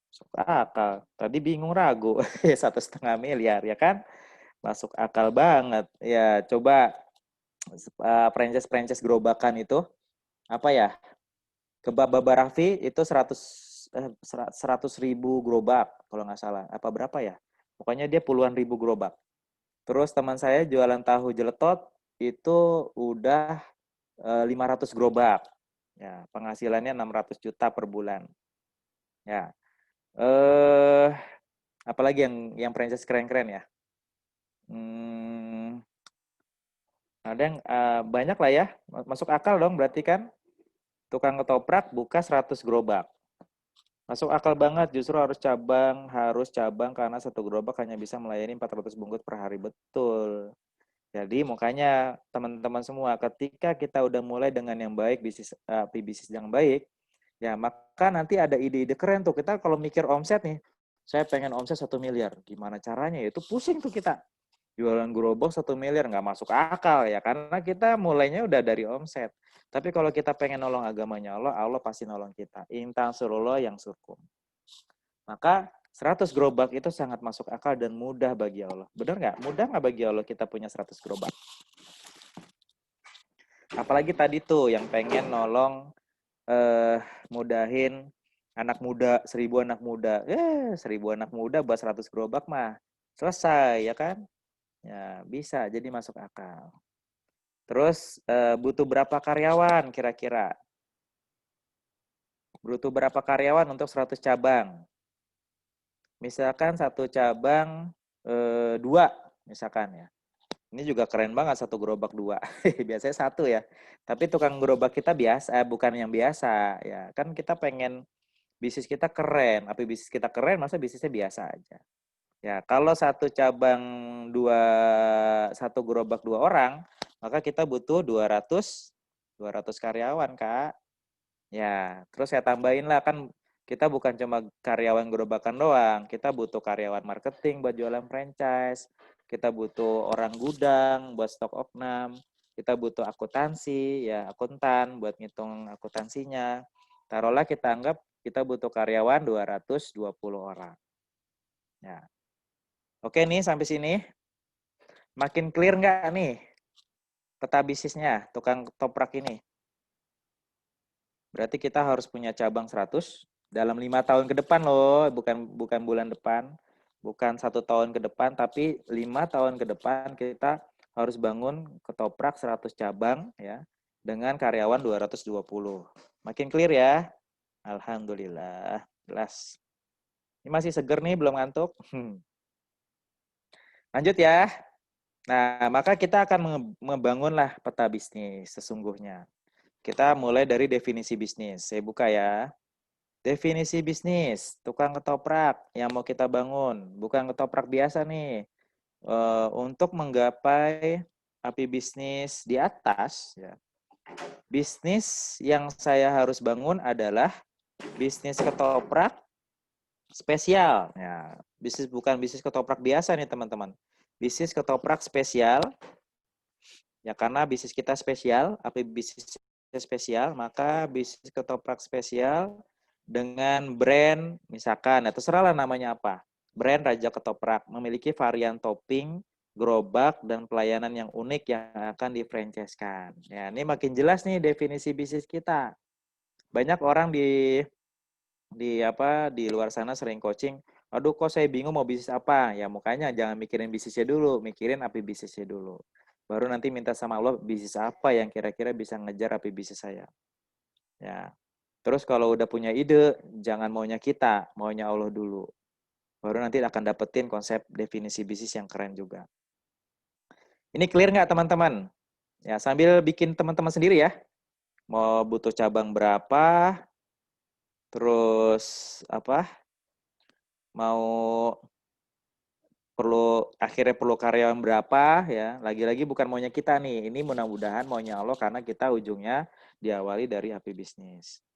masuk akal. Tadi bingung ragu, 1,5 miliar ya kan? Masuk akal banget. Ya, coba franchise gerobakan itu apa ya? Kebab Baba Raffi itu 100 ribu gerobak kalau nggak salah. Apa berapa ya? Pokoknya dia puluhan ribu gerobak. Terus teman saya jualan tahu jeletot itu udah 500 gerobak. Ya, penghasilannya 600 juta per bulan. Ya. Apalagi yang franchise keren-keren ya? Ada yang banyak lah ya. Masuk akal dong berarti kan tukang ketoprak buka 100 gerobak. Masuk akal banget, justru harus cabang karena satu gerobak hanya bisa melayani 400 bungkus per hari, betul. Jadi makanya teman-teman semua, ketika kita udah mulai dengan yang baik, bisnis yang baik, ya maka nanti ada ide-ide keren tuh. Kita kalau mikir omset nih, saya pengen omset 1 miliar, gimana caranya? Itu pusing tuh kita. Jualan gerobak 1 miliar nggak masuk akal ya, karena kita mulainya udah dari omset. Tapi kalau kita pengen nolong agamanya Allah, Allah pasti nolong kita. In tansurullah yang surkum. Maka 100 gerobak itu sangat masuk akal dan mudah bagi Allah. Benar nggak? Mudah nggak bagi Allah kita punya 100 gerobak? Apalagi tadi tuh yang pengen nolong, mudahin anak muda, 1000 anak muda. 1000 anak muda buat 100 gerobak mah selesai ya kan? Ya bisa, jadi masuk akal. Terus butuh berapa karyawan kira-kira? Butuh berapa karyawan untuk 100 cabang? Misalkan satu cabang 2 misalkan ya. Ini juga keren banget satu gerobak 2. Biasanya satu ya. Tapi tukang gerobak kita biasa, bukan yang biasa ya. Kan kita pengen bisnis kita keren. Tapi bisnis kita keren, masa bisnisnya biasa aja. Ya, kalau satu cabang satu gerobak 2 orang, maka kita butuh 200 karyawan, Kak. Ya, terus saya tambahin lah, kan kita bukan cuma karyawan gerobakan doang, kita butuh karyawan marketing buat jualan franchise, kita butuh orang gudang buat stok opnam, kita butuh akuntansi, ya akuntan buat ngitung akuntansinya. Taruhlah kita anggap kita butuh karyawan 220 orang. Ya. Oke nih sampai sini. Makin clear nggak nih peta bisnisnya tukang toprak ini? Berarti kita harus punya cabang 100 dalam 5 tahun ke depan loh, bukan bulan depan, bukan 1 tahun ke depan, tapi 5 tahun ke depan kita harus bangun ketoprak 100 cabang ya dengan karyawan 220. Makin clear ya? Alhamdulillah. Jelas. Ini masih seger nih, belum ngantuk. Lanjut ya. Nah, maka kita akan membangunlah peta bisnis sesungguhnya. Kita mulai dari definisi bisnis. Saya buka ya. Definisi bisnis, tukang ketoprak yang mau kita bangun. Bukan ketoprak biasa nih. Untuk menggapai api bisnis di atas, ya. Bisnis yang saya harus bangun adalah bisnis ketoprak spesial. Ya, bukan bisnis ketoprak biasa nih teman-teman. Bisnis ketoprak spesial. Ya karena bisnis kita spesial, api bisnis spesial, maka bisnis ketoprak spesial dengan brand misalkan, ya terserahlah namanya apa. Brand Raja Ketoprak memiliki varian topping, gerobak, dan pelayanan yang unik yang akan di-franchise-kan. Ya, ini makin jelas nih definisi bisnis kita. Banyak orang di luar sana sering coaching, aduh kok saya bingung mau bisnis apa. Ya makanya jangan mikirin bisnisnya dulu, mikirin api bisnisnya dulu. Baru nanti minta sama Allah bisnis apa yang kira-kira bisa ngejar api bisnis saya. Ya. Terus kalau udah punya ide, jangan maunya kita, maunya Allah dulu. Baru nanti akan dapetin konsep definisi bisnis yang keren juga. Ini clear nggak teman-teman? Ya, sambil bikin teman-teman sendiri ya. Mau butuh cabang berapa, terus mau akhirnya perlu karyawan berapa ya. Lagi-lagi bukan maunya kita nih. Ini mudah-mudahan maunya Allah karena kita ujungnya diawali dari api bisnis.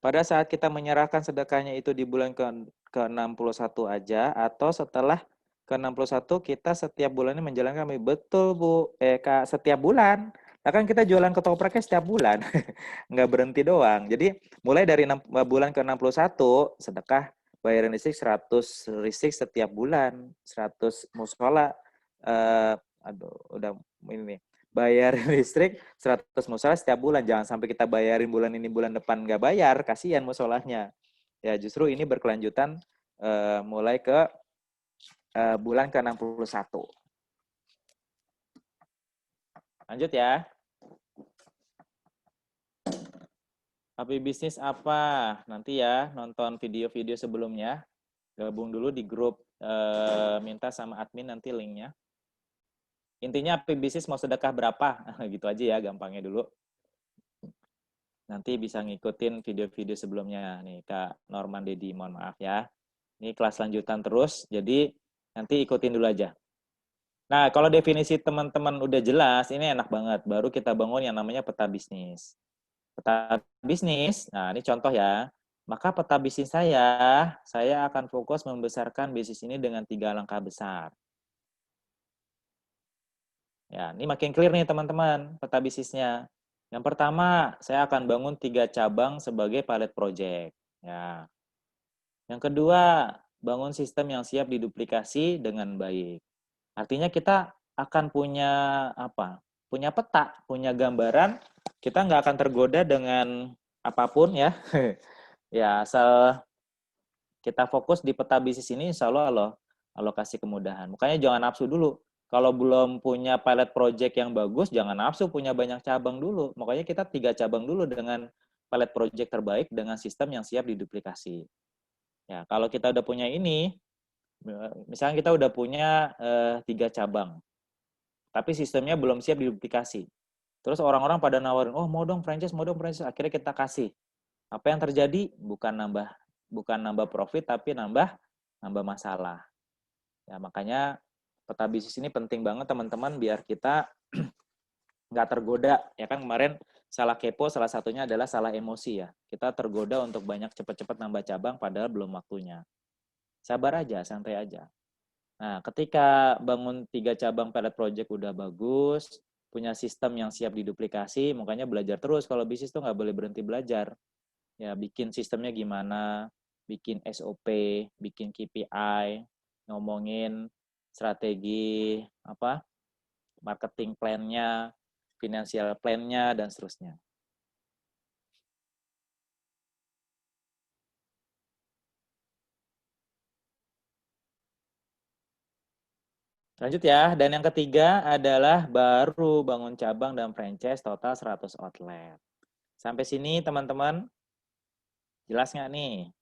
Pada saat kita menyerahkan sedekahnya itu di bulan ke-61 aja atau setelah ke-61 kita setiap bulannya menjalankan betul Bu. Kak, setiap bulan. Nah kan kita jualan ketopraknya setiap bulan. Nggak berhenti doang. Jadi mulai dari bulan ke-61 sedekah bayaran listrik 100 listrik setiap bulan, 100 musola udah ini nih. Bayar listrik 100 musola setiap bulan. Jangan sampai kita bayarin bulan ini, bulan depan nggak bayar. Kasihan musolanya. Ya justru ini berkelanjutan mulai ke bulan ke-61. Lanjut ya. Api bisnis apa? Nanti ya nonton video-video sebelumnya. Gabung dulu di grup, minta sama admin nanti linknya. Intinya api bisnis mau sedekah berapa? Gitu aja ya gampangnya dulu. nanti bisa ngikutin video-video sebelumnya. Nih Kak Norman Dedi, mohon maaf ya. Ini kelas lanjutan terus, jadi nanti ikutin dulu aja. Nah, kalau definisi teman-teman udah jelas, ini enak banget. Baru kita bangun yang namanya peta bisnis. Peta bisnis, nah ini contoh ya. Maka peta bisnis saya akan fokus membesarkan bisnis ini dengan 3 langkah besar. Ya, ini makin clear nih teman-teman, peta bisnisnya. Yang pertama, saya akan bangun 3 cabang sebagai pilot project. Ya. Yang kedua, bangun sistem yang siap diduplikasi dengan baik. Artinya kita akan punya apa? Punya peta, punya gambaran. Kita nggak akan tergoda dengan apapun ya. Ya, asal kita fokus di peta bisnis ini, insya Allah alokasi kemudahan. Makanya jangan nafsu dulu. Kalau belum punya pilot project yang bagus, jangan nafsu punya banyak cabang dulu. Makanya kita 3 cabang dulu dengan pilot project terbaik dengan sistem yang siap diduplikasi. Ya, kalau kita udah punya ini, misalnya kita udah punya 3 cabang, tapi sistemnya belum siap diduplikasi. Terus orang-orang pada nawarin, oh mau dong franchise, akhirnya kita kasih. Apa yang terjadi? Bukan nambah profit, tapi nambah masalah. Ya, makanya peta bisnis ini penting banget teman-teman biar kita nggak tergoda. Ya kan kemarin salah kepo salah satunya adalah salah emosi ya. Kita tergoda untuk banyak cepat-cepat nambah cabang padahal belum waktunya. Sabar aja, santai aja. Nah, ketika bangun 3 cabang pilot project udah bagus, punya sistem yang siap diduplikasi, makanya belajar terus. Kalau bisnis tuh nggak boleh berhenti belajar. Ya, bikin sistemnya gimana, bikin SOP, bikin KPI, ngomongin strategi marketing plan-nya, financial plan-nya, dan seterusnya. Lanjut ya, dan yang ketiga adalah baru bangun cabang dan franchise total 100 outlet. Sampai sini teman-teman, jelas nggak nih?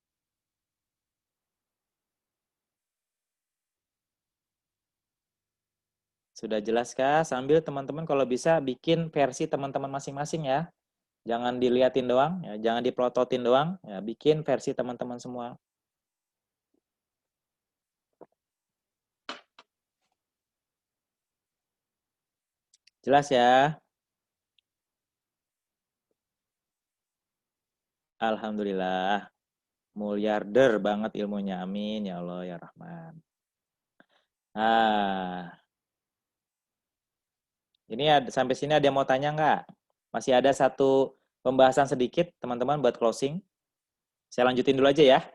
Sudah jelaskah? Sambil teman-teman kalau bisa bikin versi teman-teman masing-masing ya. Jangan diliatin doang, ya, jangan dipelototin doang, ya, bikin versi teman-teman semua. Jelas ya? Alhamdulillah. Miliarder banget ilmunya. Amin ya Allah ya Rahman. Nah, ini sampai sini ada yang mau tanya nggak? Masih ada satu pembahasan sedikit teman-teman buat closing. Saya lanjutin dulu aja ya.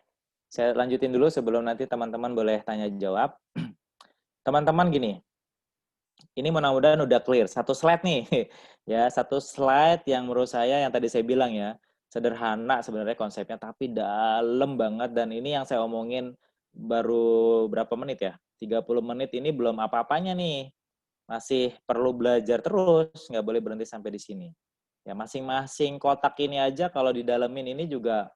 Saya lanjutin dulu sebelum nanti teman-teman boleh tanya jawab. Teman-teman gini, ini mudah-mudahan udah clear. Satu slide nih, ya satu slide yang menurut saya yang tadi saya bilang ya, sederhana sebenarnya konsepnya, tapi dalam banget. Dan ini yang saya omongin baru berapa menit ya? 30 menit ini belum apa-apanya nih. Masih perlu belajar terus, nggak boleh berhenti sampai di sini. Ya masing-masing kotak ini aja kalau didalemin ini juga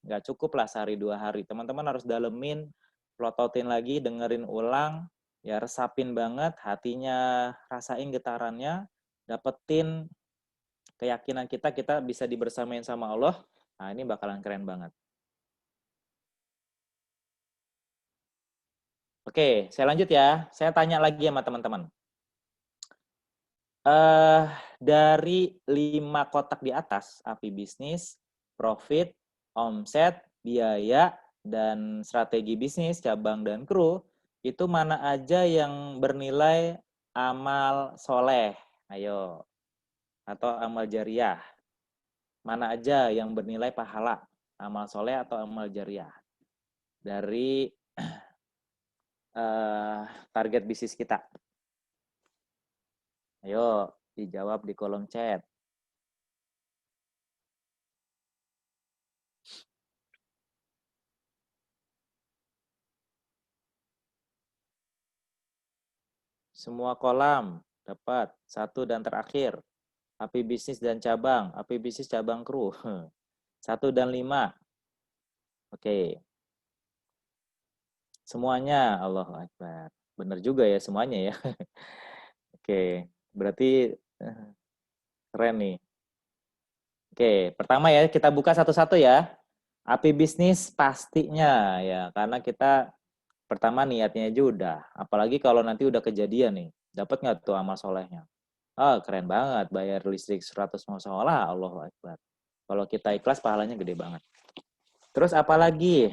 nggak cukup lah sehari 2 hari. Teman-teman harus dalemin, plototin lagi, dengerin ulang, ya resapin banget, hatinya rasain getarannya, dapetin keyakinan kita bisa dibersamain sama Allah. Nah ini bakalan keren banget. Oke, saya lanjut ya. Saya tanya lagi sama teman-teman. Dari 5 kotak di atas, API bisnis, profit, omset, biaya, dan strategi bisnis, cabang, dan kru, itu mana aja yang bernilai amal soleh? Ayo. Atau amal jariah. Mana aja yang bernilai pahala? Amal soleh atau amal jariah? Dari target bisnis kita. Ayo, dijawab di kolom chat. Semua kolam dapat 1 dan terakhir. API bisnis dan cabang. API bisnis cabang kru. 1 dan 5. Oke. Semuanya. Allahu Akbar. Benar juga ya semuanya ya. Oke. Berarti keren nih. Oke, pertama ya kita buka satu-satu ya. Api bisnis pastinya ya, karena kita pertama niatnya aja udah. Apalagi kalau nanti udah kejadian nih, dapat nggak tuh amal solehnya? Ah, keren banget, bayar listrik 100 musola, Allahu Akbar. Kalau kita ikhlas pahalanya gede banget. Terus apalagi?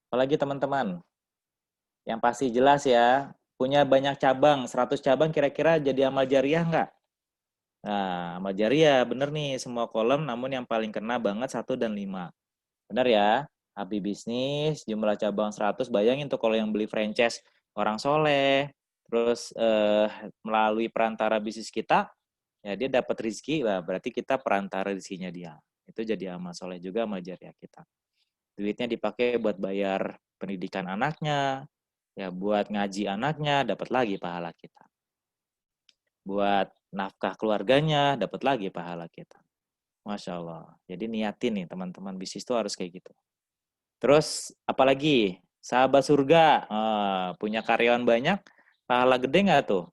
Apalagi teman-teman? Yang pasti jelas ya, punya banyak cabang, 100 cabang kira-kira jadi amal jariah nggak? Nah, amal jariah bener nih semua kolom, namun yang paling kena banget 1 dan 5. Bener ya? Api bisnis, jumlah cabang 100, bayangin tuh kalau yang beli franchise orang soleh, terus melalui perantara bisnis kita, ya dia dapat rezeki, nah berarti kita perantara rezekinya dia. Itu jadi amal soleh juga, amal jariah kita. Duitnya dipakai buat bayar pendidikan anaknya, ya buat ngaji anaknya, dapat lagi pahala kita. Buat nafkah keluarganya, dapat lagi pahala kita. Masya Allah. Jadi niatin nih teman-teman, bisnis itu harus kayak gitu. Terus apalagi? Sahabat surga, punya karyawan banyak, pahala gede nggak tuh?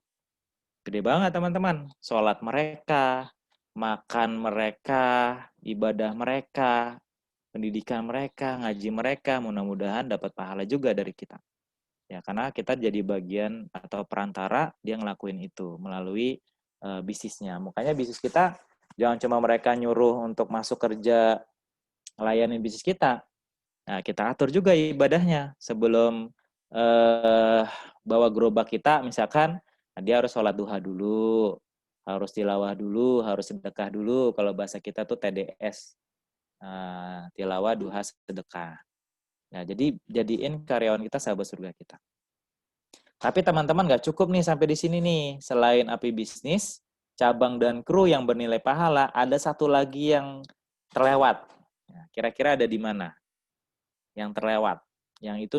Gede banget teman-teman. Sholat mereka, makan mereka, ibadah mereka, pendidikan mereka, ngaji mereka, mudah-mudahan dapat pahala juga dari kita. Ya, karena kita jadi bagian atau perantara dia ngelakuin itu melalui bisnisnya. Makanya bisnis kita jangan cuma mereka nyuruh untuk masuk kerja ngelayanin bisnis kita. Nah, kita atur juga ibadahnya. Sebelum bawa gerobak kita, misalkan dia harus sholat duha dulu, harus tilawah dulu, harus sedekah dulu. Kalau bahasa kita tuh TDS, tilawah, duha, sedekah. Nah, jadi jadiin karyawan kita sahabat surga kita. Tapi teman-teman nggak cukup nih sampai di sini nih. Selain api bisnis, cabang dan kru yang bernilai pahala, ada satu lagi yang terlewat. Kira-kira ada di mana? Yang terlewat. Yang itu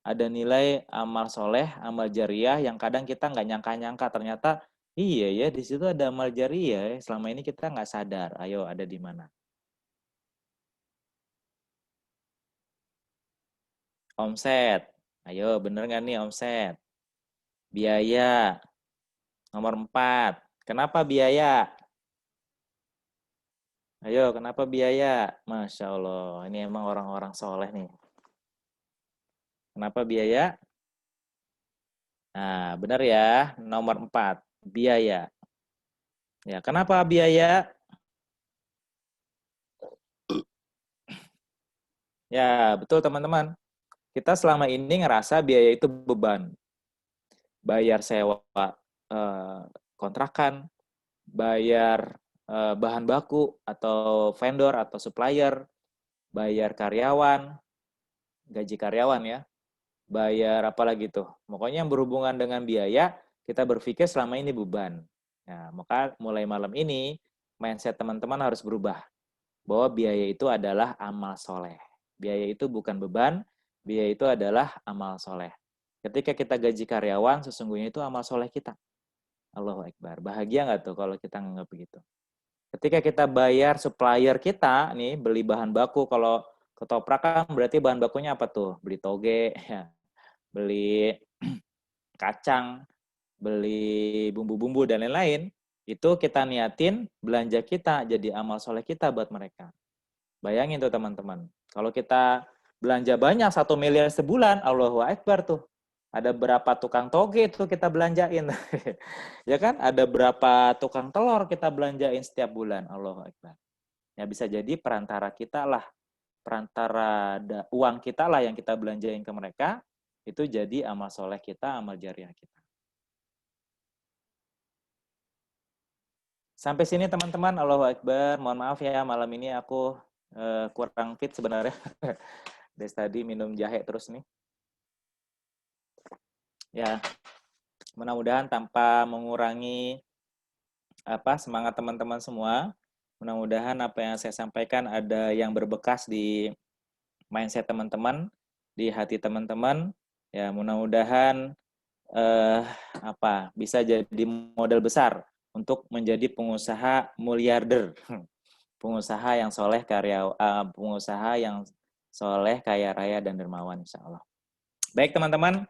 ada nilai amal soleh, amal jariah yang kadang kita nggak nyangka-nyangka. Ternyata iya ya di situ ada amal jariah. Selama ini kita nggak sadar. Ayo ada di mana? Omset. Ayo bener nggak nih omset? Biaya. Nomor 4. Kenapa biaya? Ayo, kenapa biaya? Masya Allah, ini emang orang-orang soleh nih. Kenapa biaya? Nah, benar ya, nomor 4, biaya. Ya, kenapa biaya? Ya, betul teman-teman. Kita selama ini ngerasa biaya itu beban. Bayar sewa kontrakan, bayar bahan baku atau vendor atau supplier, bayar karyawan, gaji karyawan ya, bayar apa lagi tuh. Pokoknya yang berhubungan dengan biaya, kita berpikir selama ini beban. Nah, maka mulai malam ini, mindset teman-teman harus berubah. Bahwa biaya itu adalah amal soleh. Biaya itu bukan beban, biaya itu adalah amal soleh. Ketika kita gaji karyawan, sesungguhnya itu amal soleh kita. Allahu Akbar. Bahagia nggak tuh kalau kita nganggap begitu? Ketika kita bayar supplier kita, nih beli bahan baku, kalau ketoprak kan berarti bahan bakunya apa tuh? Beli toge, ya. Beli kacang, beli bumbu-bumbu dan lain-lain, itu kita niatin belanja kita jadi amal soleh kita buat mereka. Bayangin tuh teman-teman, kalau kita belanja banyak 1 miliar sebulan, Allahu Akbar tuh. Ada berapa tukang toge tuh kita belanjain. Ya kan? Ada berapa tukang telur kita belanjain setiap bulan, Allahu Akbar. Ya bisa jadi perantara kita lah, perantara uang kita lah yang kita belanjain ke mereka, itu jadi amal soleh kita, amal jariah kita. Sampai sini teman-teman, Allahu Akbar. Mohon maaf ya, malam ini aku kurang fit sebenarnya. Dari tadi minum jahe terus nih. Ya, mudah-mudahan tanpa mengurangi semangat teman-teman semua. Mudah-mudahan apa yang saya sampaikan ada yang berbekas di mindset teman-teman, di hati teman-teman. Ya, mudah-mudahan bisa jadi modal besar untuk menjadi pengusaha miliarder. Pengusaha yang soleh pengusaha yang soleh, kaya raya dan dermawan insya Allah. Baik teman-teman,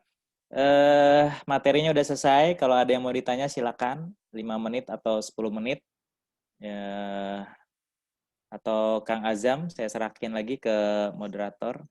materinya udah selesai. Kalau ada yang mau ditanya silakan 5 menit atau 10 menit. Ya, atau Kang Azam, saya serahkan lagi ke moderator.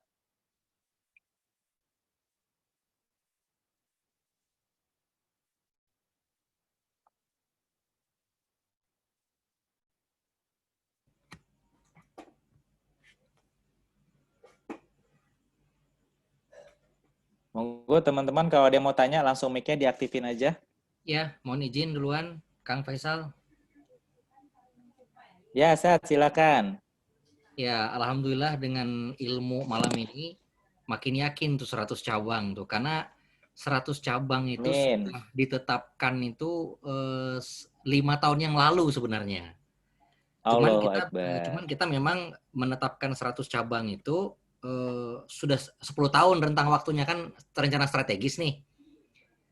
Monggo teman-teman kalau ada yang mau tanya langsung mic-nya diaktifin aja. Ya, mohon izin duluan, Kang Faisal. Ya, Sat, silakan. Ya, alhamdulillah dengan ilmu malam ini makin yakin tuh 100 cabang tuh, karena 100 cabang itu Amin. sudah ditetapkan itu 5 tahun yang lalu sebenarnya. Allahu Akbar. Cuman kita memang menetapkan 100 cabang itu sudah 10 tahun rentang waktunya, kan rencana strategis nih.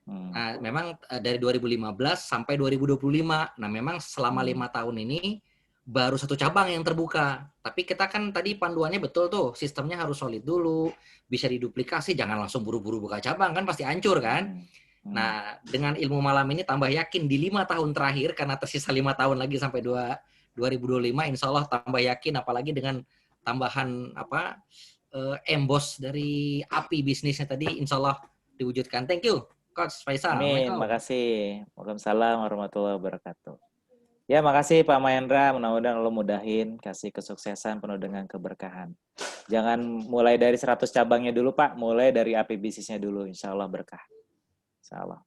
Nah, memang dari 2015 sampai 2025. Nah, memang selama 5 tahun ini baru 1 cabang yang terbuka. Tapi kita kan tadi panduannya betul tuh, sistemnya harus solid dulu, bisa diduplikasi, jangan langsung buru-buru buka cabang, kan pasti hancur kan. Nah, dengan ilmu malam ini tambah yakin di 5 tahun terakhir, karena tersisa 5 tahun lagi sampai 2025, insya Allah tambah yakin, apalagi dengan tambahan embos dari api bisnisnya tadi, insya Allah diwujudkan. Thank you, Coach Faisal. Amin, makasih. Waalaikumsalam warahmatullahi wabarakatuh. Ya, makasih Pak Mahendra. Mudah-mudahan Allah mudahin, kasih kesuksesan penuh dengan keberkahan. Jangan mulai dari 100 cabangnya dulu, Pak. Mulai dari api bisnisnya dulu. Insya Allah berkah. Insya Allah.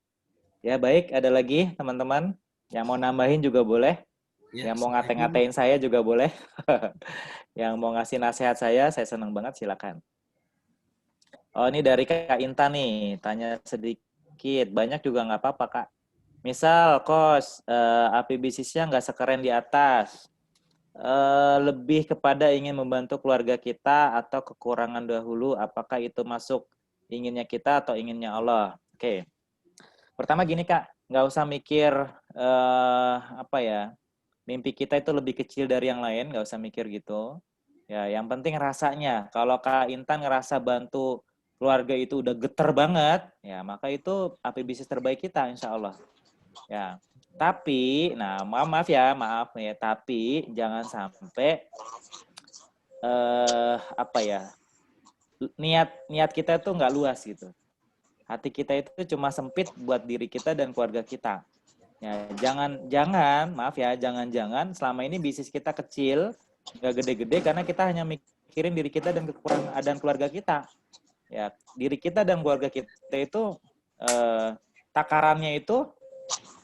Ya, baik. Ada lagi teman-teman yang mau nambahin juga boleh. Ya, yang mau ngate-ngatein saya juga boleh. Yang mau ngasih nasihat saya senang banget, silakan. Oh, ini dari Kak Intan nih. Tanya sedikit. Banyak juga nggak apa-apa, Kak. Misal, Kos, api bisnisnya nggak sekeren di atas. Lebih kepada ingin membantu keluarga kita atau kekurangan dahulu, apakah itu masuk inginnya kita atau inginnya Allah? Oke. Pertama gini, Kak. Nggak usah mikir, mimpi kita itu lebih kecil dari yang lain, nggak usah mikir gitu. Ya, yang penting rasanya. Kalau Kak Intan ngerasa bantu keluarga itu udah geter banget, ya maka itu api bisnis terbaik kita, insya Allah. Ya, tapi, maaf ya, tapi jangan sampai niat kita itu nggak luas gitu. Hati kita itu cuma sempit buat diri kita dan keluarga kita. Ya, jangan selama ini bisnis kita kecil, nggak gede-gede karena kita hanya mikirin diri kita dan dan keluarga kita. Ya, diri kita dan keluarga kita itu takarannya itu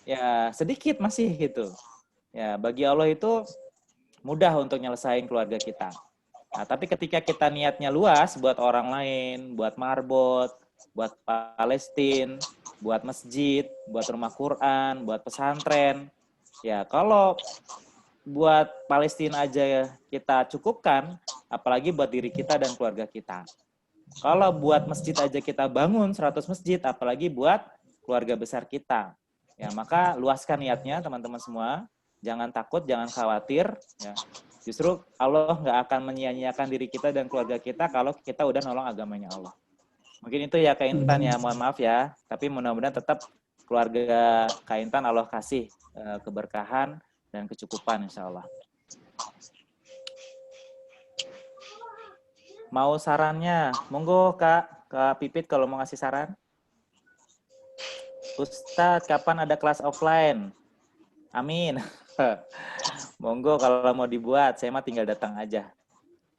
ya sedikit masih gitu. Ya, bagi Allah itu mudah untuk nyelesain keluarga kita. Nah, tapi ketika kita niatnya luas buat orang lain, buat marbot, buat Palestina, buat masjid, buat rumah Quran, buat pesantren. Ya, kalau buat Palestina aja kita cukupkan, apalagi buat diri kita dan keluarga kita. Kalau buat masjid aja kita bangun 100 masjid, apalagi buat keluarga besar kita. Ya, maka luaskan niatnya teman-teman semua. Jangan takut, jangan khawatir. Ya. Justru Allah nggak akan menyia-nyiakan diri kita dan keluarga kita kalau kita udah nolong agamanya Allah. Mungkin itu ya Kak Intan ya, mohon maaf ya. Tapi mudah-mudahan tetap keluarga Kak Intan Allah kasih keberkahan dan kecukupan insya Allah. Mau sarannya? Monggo Kak Pipit kalau mau ngasih saran. Ustadz, kapan ada kelas offline? Amin. Monggo kalau mau dibuat, saya mah tinggal datang aja.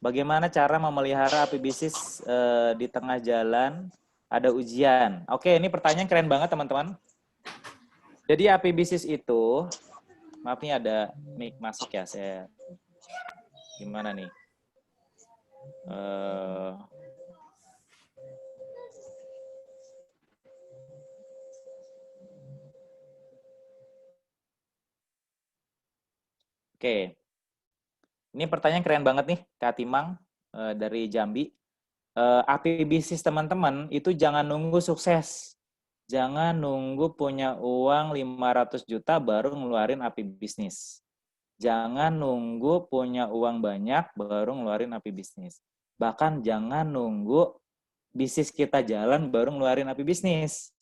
Bagaimana cara memelihara api bisnis di tengah jalan ada ujian? Oke, ini pertanyaan keren banget teman-teman. Jadi api bisnis itu, maaf nih ada mic masuk ya, saya gimana nih? Oke. Ini pertanyaan keren banget nih, Kak Timang dari Jambi. Api bisnis teman-teman itu jangan nunggu sukses. Jangan nunggu punya uang 500 juta baru ngeluarin api bisnis. Jangan nunggu punya uang banyak baru ngeluarin api bisnis. Bahkan jangan nunggu bisnis kita jalan baru ngeluarin api bisnis.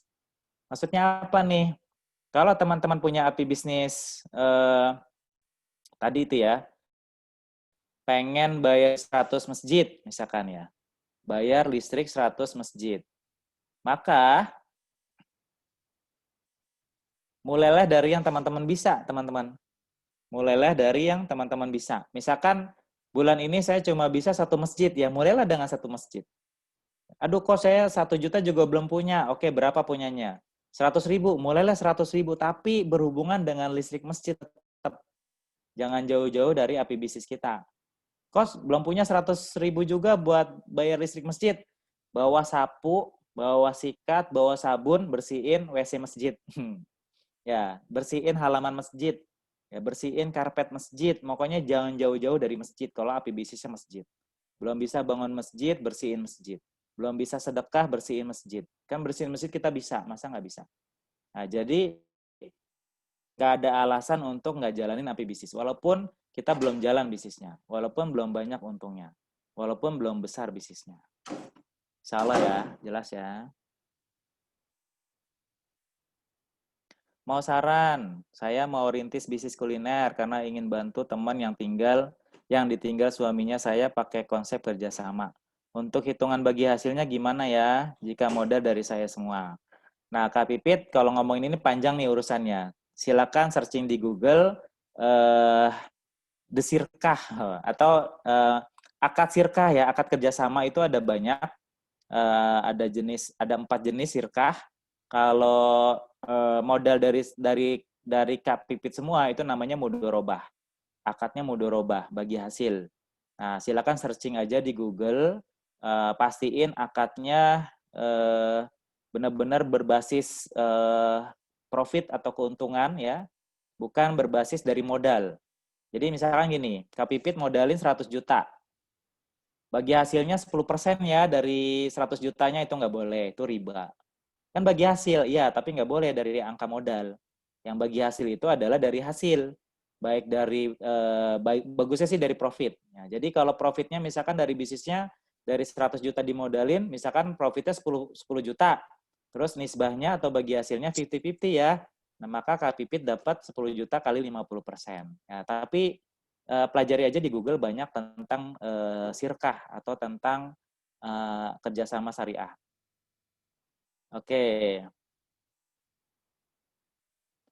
Maksudnya apa nih? Kalau teman-teman punya api bisnis Tadi itu ya, pengen bayar 100 masjid, misalkan ya. Bayar listrik 100 masjid. Maka, mulailah dari yang teman-teman bisa, teman-teman. Mulailah dari yang teman-teman bisa. Misalkan, bulan ini saya cuma bisa 1 masjid, ya mulailah dengan 1 masjid. Aduh, kok saya 1 juta juga belum punya. Oke, berapa punyanya? 100.000, mulailah 100.000, tapi berhubungan dengan listrik masjid tetap. Jangan jauh-jauh dari api bisnis kita. Kos belum punya 100.000 juga buat bayar listrik masjid. Bawa sapu, bawa sikat, bawa sabun, bersihin WC masjid. Ya, bersihin halaman masjid. Ya, bersihin karpet masjid. Pokoknya jangan jauh-jauh dari masjid kalau api bisnisnya masjid. Belum bisa bangun masjid, bersihin masjid. Belum bisa sedekah, bersihin masjid. Kan bersihin masjid kita bisa, masa nggak bisa? Nah, jadi nggak ada alasan untuk nggak jalanin api bisnis. Walaupun kita belum jalan bisnisnya. Walaupun belum banyak untungnya. Walaupun belum besar bisnisnya. Salah ya, jelas ya. Mau saran, saya mau rintis bisnis kuliner karena ingin bantu teman yang ditinggal suaminya saya pakai konsep kerjasama. Untuk hitungan bagi hasilnya gimana ya jika modal dari saya semua? Nah, Kak Pipit, kalau ngomongin ini panjang nih urusannya. Silakan searching di Google The Sirkah atau akad sirkah ya, akad kerjasama itu ada banyak. Ada 4 jenis sirkah. Kalau modal dari Kak Pipit semua itu namanya mudorobah. Akadnya mudorobah bagi hasil. Nah, silakan searching aja di Google. Pastiin akadnya benar-benar berbasis profit atau keuntungan ya, bukan berbasis dari modal. Jadi misalkan gini, Kak Pipit modalin 100 juta. Bagi hasilnya 10% ya dari 100 jutanya itu nggak boleh, itu riba. Kan bagi hasil, iya, tapi nggak boleh dari angka modal. Yang bagi hasil itu adalah dari hasil. Baik dari, bagusnya sih dari profit. Ya, jadi kalau profitnya misalkan dari bisnisnya, dari 100 juta dimodalin, misalkan profitnya 10 juta. Terus nisbahnya atau bagi hasilnya 50-50 ya. Nah, maka Kak Pipit dapat 10 juta kali 50%. Ya, tapi pelajari aja di Google banyak tentang sirkah atau tentang kerjasama syariah. Oke.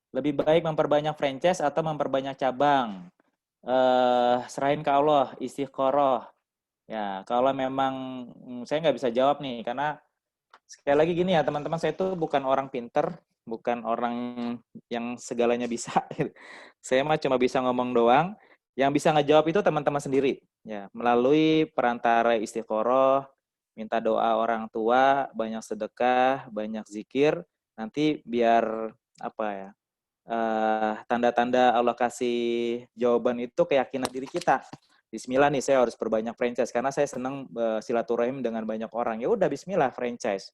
Lebih baik memperbanyak franchise atau memperbanyak cabang? Serahin ke Allah, istiqoroh. Ya, kalau memang saya nggak bisa jawab nih, karena sekali lagi gini ya teman-teman, saya itu bukan orang pinter, bukan orang yang segalanya bisa. Saya mah cuma bisa ngomong doang. Yang bisa ngejawab itu teman-teman sendiri. Ya, melalui perantara istiqoroh, minta doa orang tua, banyak sedekah, banyak zikir. Nanti biar apa ya? Tanda-tanda Allah kasih jawaban itu keyakinan diri kita. Bismillah nih, saya harus perbanyak franchise karena saya senang silaturahim dengan banyak orang. Ya udah Bismillah franchise.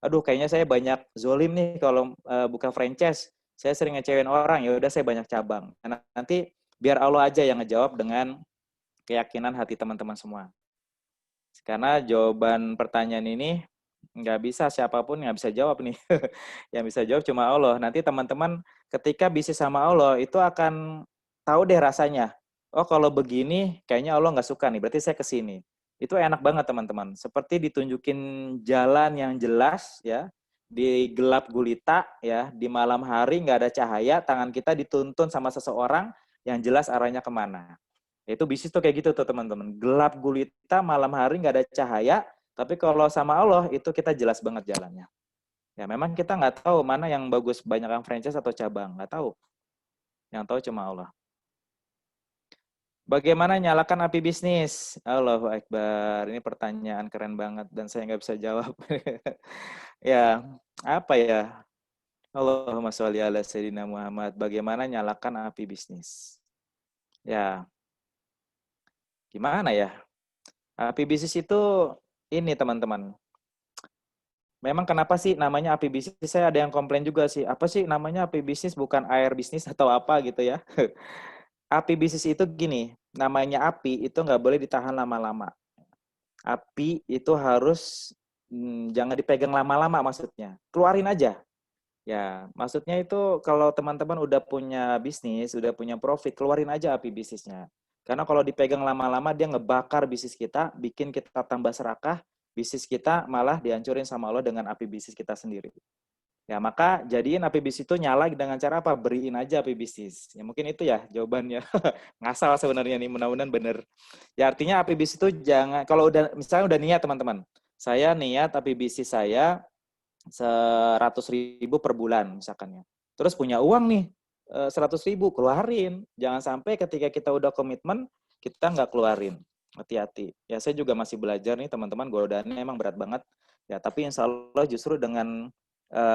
Aduh, kayaknya saya banyak zolim nih kalau buka franchise. Saya sering ngecewain orang. Ya udah saya banyak cabang. Nah, nanti biar Allah aja yang ngejawab dengan keyakinan hati teman-teman semua. Karena jawaban pertanyaan ini nggak bisa, siapapun nggak bisa jawab nih. Yang bisa jawab cuma Allah. Nanti teman-teman ketika bisnis sama Allah itu akan tahu deh rasanya. Oh, kalau begini kayaknya Allah nggak suka nih, berarti saya ke sini. Itu enak banget teman-teman. Seperti ditunjukin jalan yang jelas ya, di gelap gulita ya, di malam hari nggak ada cahaya, tangan kita dituntun sama seseorang yang jelas arahnya kemana. Itu bisnis tuh kayak gitu tuh teman-teman. Gelap gulita, malam hari nggak ada cahaya, tapi kalau sama Allah itu kita jelas banget jalannya. Ya memang kita nggak tahu mana yang bagus, banyak yang franchise atau cabang, nggak tahu. Yang tahu cuma Allah. Bagaimana nyalakan api bisnis? Allahu Akbar. Ini pertanyaan keren banget dan saya nggak bisa jawab. Ya, apa ya? Allahumma sholli ala sayyidina Muhammad. Bagaimana nyalakan api bisnis? Ya, gimana ya? Api bisnis itu ini teman-teman. Memang kenapa sih namanya api bisnis? Saya ada yang komplain juga sih. Apa sih namanya api bisnis bukan air bisnis atau apa gitu ya? Api bisnis itu gini, namanya api itu nggak boleh ditahan lama-lama. Api itu harus jangan dipegang lama-lama maksudnya. Keluarin aja. Ya, maksudnya itu kalau teman-teman udah punya bisnis, udah punya profit, keluarin aja api bisnisnya. Karena kalau dipegang lama-lama dia ngebakar bisnis kita, bikin kita tambah serakah, bisnis kita malah dihancurin sama Allah dengan api bisnis kita sendiri. Ya, maka jadiin api bisnis itu nyala dengan cara apa? Beriin aja api bisnis. Ya mungkin itu ya jawabannya. Ngasal sebenarnya nih, mudah-mudahan bener. Ya artinya api bisnis itu jangan, kalau udah misalnya udah niat teman-teman. Saya niat api bisnis saya 100.000 per bulan misalkan ya. Terus punya uang nih 100.000, keluarin. Jangan sampai ketika kita udah komitmen kita nggak keluarin. Hati-hati. Ya saya juga masih belajar nih teman-teman, godaannya emang berat banget. Ya tapi insya Allah justru dengan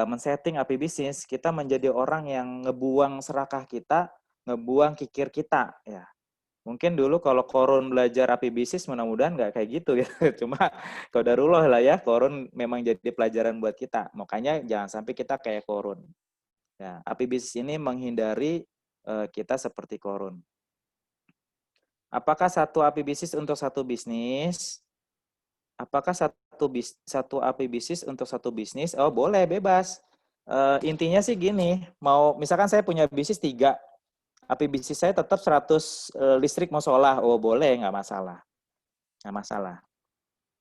men-setting api bisnis, kita menjadi orang yang ngebuang serakah kita, ngebuang kikir kita. Ya mungkin dulu kalau Korun belajar api bisnis mudah-mudahan nggak kayak gitu ya. Cuma qadarullah lah ya, Korun memang jadi pelajaran buat kita. Makanya jangan sampai kita kayak Korun. Ya, api bisnis ini menghindari kita seperti Korun. Apakah satu api bisnis untuk satu bisnis? Apakah satu api bisnis untuk satu bisnis? Oh boleh, bebas. Intinya sih gini, mau misalkan saya punya bisnis 3, api bisnis saya tetap 100 listrik musola, oh boleh, nggak masalah. Nggak masalah.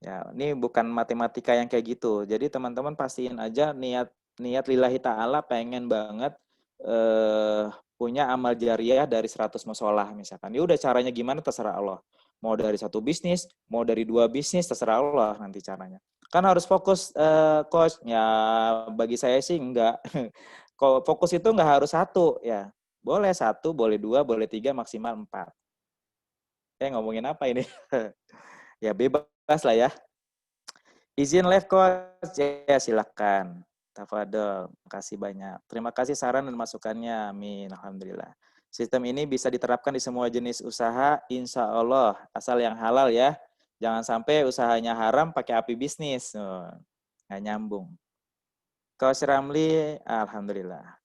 Ya, ini bukan matematika yang kayak gitu. Jadi teman-teman pastiin aja niat lillahi ta'ala pengen banget punya amal jariah dari 100 musola misalkan. Ya udah caranya gimana terserah Allah. Mau dari 1 bisnis, mau dari 2 bisnis, terserah Allah nanti caranya. Kan harus fokus coach. Ya bagi saya sih enggak. Fokus itu enggak harus 1 ya. Boleh 1, boleh 2, boleh 3, maksimal 4. Ngomongin apa ini? Ya bebas lah ya. Izin live coach, ya silakan. Tafadol, makasih banyak. Terima kasih saran dan masukannya, amin, alhamdulillah. Sistem ini bisa diterapkan di semua jenis usaha, insya Allah, asal yang halal ya. Jangan sampai usahanya haram pakai api bisnis, nggak nyambung. Coach Ramli, alhamdulillah.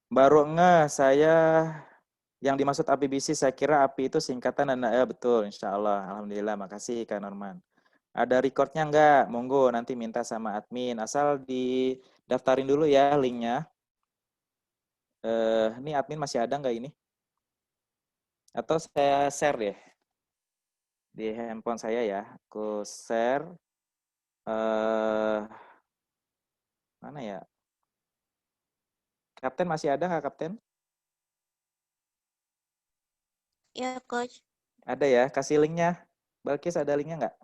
Baru saya yang dimaksud api bisnis, saya kira api itu singkatan dan betul, insya Allah, alhamdulillah, makasih Kak Norman. Ada recordnya enggak? Monggo nanti minta sama admin. Asal didaftarin dulu ya linknya. Ini admin masih ada enggak ini? Atau saya share deh di handphone saya ya. Aku share. Mana ya? Kapten masih ada nggak Kapten? Ya, Coach. Ada ya. Kasih linknya. Balkis ada linknya nggak?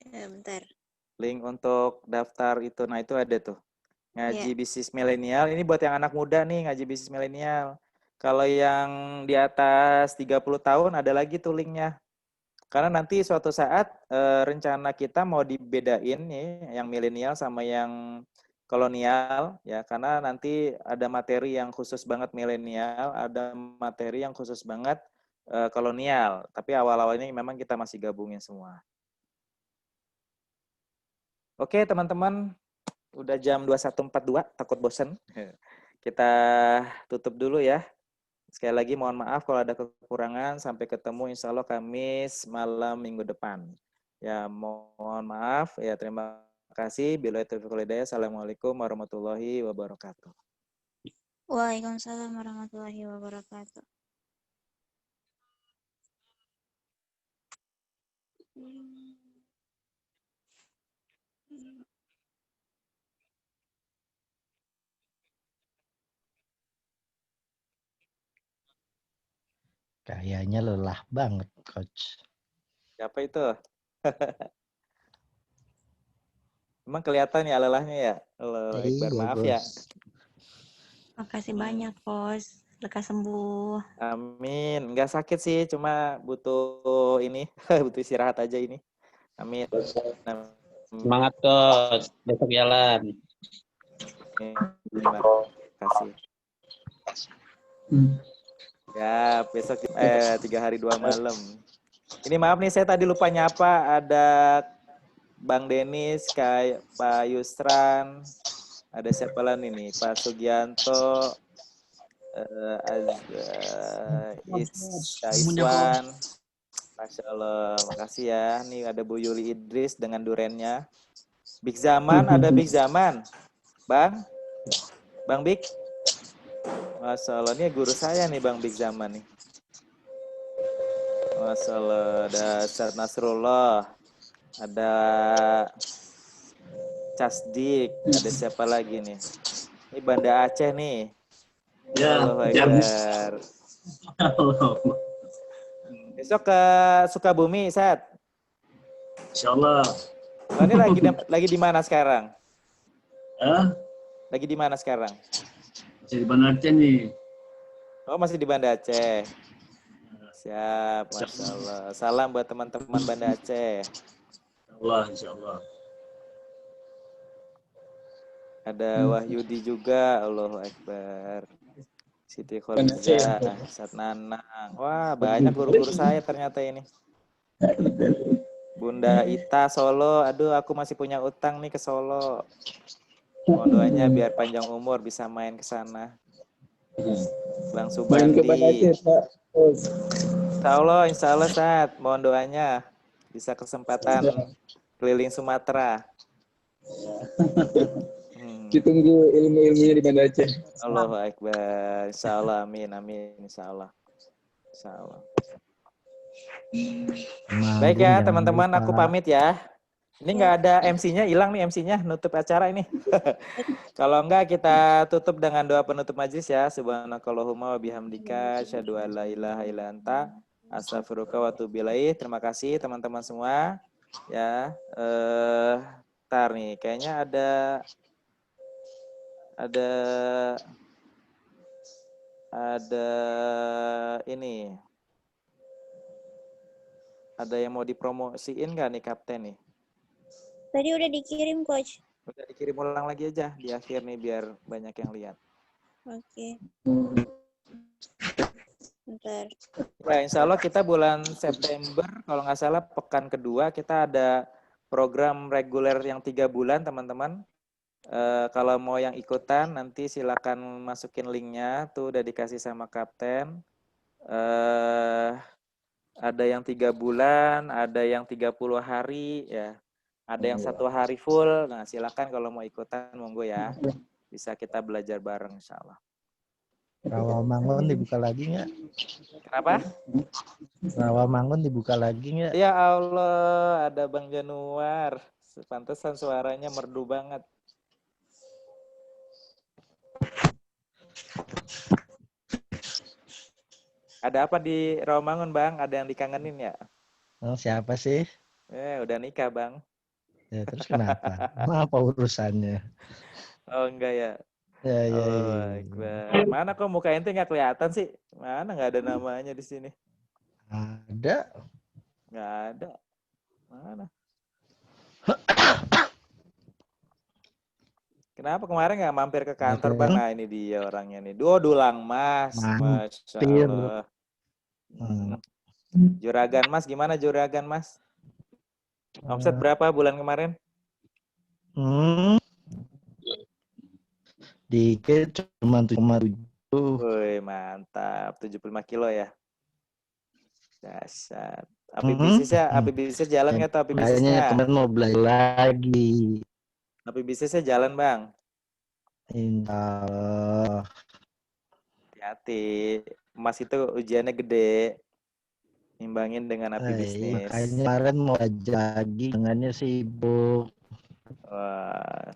Ya, bentar. Link untuk daftar itu. Nah itu ada tuh. Ngaji bisnis milenial. Ini buat yang anak muda nih, ngaji bisnis milenial. Kalau yang di atas 30 tahun ada lagi tuh linknya. Karena nanti suatu saat rencana kita mau dibedain nih, yang milenial sama yang kolonial ya, karena nanti ada materi yang khusus banget milenial, ada materi yang khusus banget kolonial. Tapi awal-awal ini memang kita masih gabungin semua. Oke teman-teman, udah jam 21.42, takut bosen. Kita tutup dulu ya. Sekali lagi mohon maaf kalau ada kekurangan. Sampai ketemu insya Allah Kamis malam minggu depan. Ya mohon maaf. Ya terima kasih. Billahi taufiq wal hidayah. Assalamualaikum warahmatullahi wabarakatuh. Waalaikumsalam warahmatullahi wabarakatuh. Kayaknya lelah banget, Coach. Siapa itu? Emang kelihatan ya lelahnya ya? Allah Akbar, maaf ya. Makasih banyak, Coach. Lekas sembuh. Amin. Nggak sakit sih, cuma butuh ini, butuh istirahat aja ini. Amin. Semangat, Coach. Besok jalan. Terima kasih. Ya, besok 3 hari 2 malam. Ini maaf nih, saya tadi lupa nyapa. Ada Bang Denis, kayak Pak Yusran, ada siapa lagi nih? Pak Sugianto, Iswan. Masya Allah, makasih ya. Nih ada Bu Yuli Idris dengan durennya. Big Zaman, ada Big Zaman. Bang Big. Masya Allah, ini guru saya nih Bang Big Zaman nih. Masya Allah, ada Ustaz Nasrullah. Ada Casdik. Ada siapa lagi nih? Ini Banda Aceh nih. Ya, Allahu Akbar. Besok ke Sukabumi, Sat. Insyaallah. Oh, ini lagi di mana sekarang? Lagi di mana sekarang? Jadi Banda Aceh nih. Oh, masih di Banda Aceh. Siap, Masya Allah. Salam buat teman-teman Banda Aceh. Insyaallah. Ada Wahyudi juga, Allahu Akbar. Siti Kholiza, Sat Nanang. Wah, banyak guru-guru saya ternyata ini. Bunda Ita Solo, aduh aku masih punya utang nih ke Solo. Mohon doanya biar panjang umur bisa main ke sana. Bang Subandi. Insya Allah Sat, mohon doanya bisa kesempatan keliling Sumatera. Ditunggu ilmu-ilmunya di Banda Aceh. Allahu Akbar. Insya Allah, amin, Insya Allah. Baik ya teman-teman, aku pamit ya. Ini nggak ada MC-nya, hilang nih MC-nya, nutup acara ini. Kalau enggak kita tutup dengan doa penutup majlis ya. Subhanakallahumma wa bihamdika asyhadu an la ilaha illa anta astaghfiruka wa atubu ilaik. Terima kasih teman-teman semua. Ya, ntar nih kayaknya ada ini. Ada yang mau dipromosiin nggak nih Kapten nih? Tadi udah dikirim, Coach. Udah dikirim ulang lagi aja di akhir nih biar banyak yang lihat. Oke. Bentar. Ya, insya Allah kita bulan September, kalau nggak salah pekan kedua kita ada program reguler yang 3 bulan, teman-teman. Kalau mau yang ikutan nanti silakan masukin linknya, tuh udah dikasih sama Kapten. Ada yang 3 bulan, ada yang 30 hari, ya. Ada yang 1 hari full. Nah, silakan kalau mau ikutan, monggo ya. Bisa kita belajar bareng, insya Allah. Rawamangun dibuka lagi nggak? Kenapa? Rawamangun dibuka lagi nggak? Ya Allah, ada Bang Januar. Pantesan suaranya merdu banget. Ada apa di Rawamangun, Bang? Ada yang dikangenin ya? Oh, siapa sih? Udah nikah, Bang. Ya, terus kenapa? Apa urusannya? Oh, enggak ya? Ya. Mana kok muka ente nggak kelihatan sih? Mana nggak ada namanya di sini? Ada. Nggak ada. Mana? Kenapa kemarin nggak mampir ke kantor, Bang? Nah, ini dia orangnya nih. Dulang Mas. Masya Allah. Juragan Mas, gimana Juragan Mas? Omset berapa bulan kemarin? Dikit cuma 7,7. Woi, mantap. 75 kilo ya. Dasar. Api bisnisnya jalan nggak tuh api bisnisnya? Kayaknya kemarin mau belajar lagi. Api bisnisnya jalan, Bang. Insya Allah. Hati-hati. Emas itu ujiannya gede. Imbangin dengan api bisnis. Makanya kemarin mau belajar lagi, tangannya sibuk. Wah.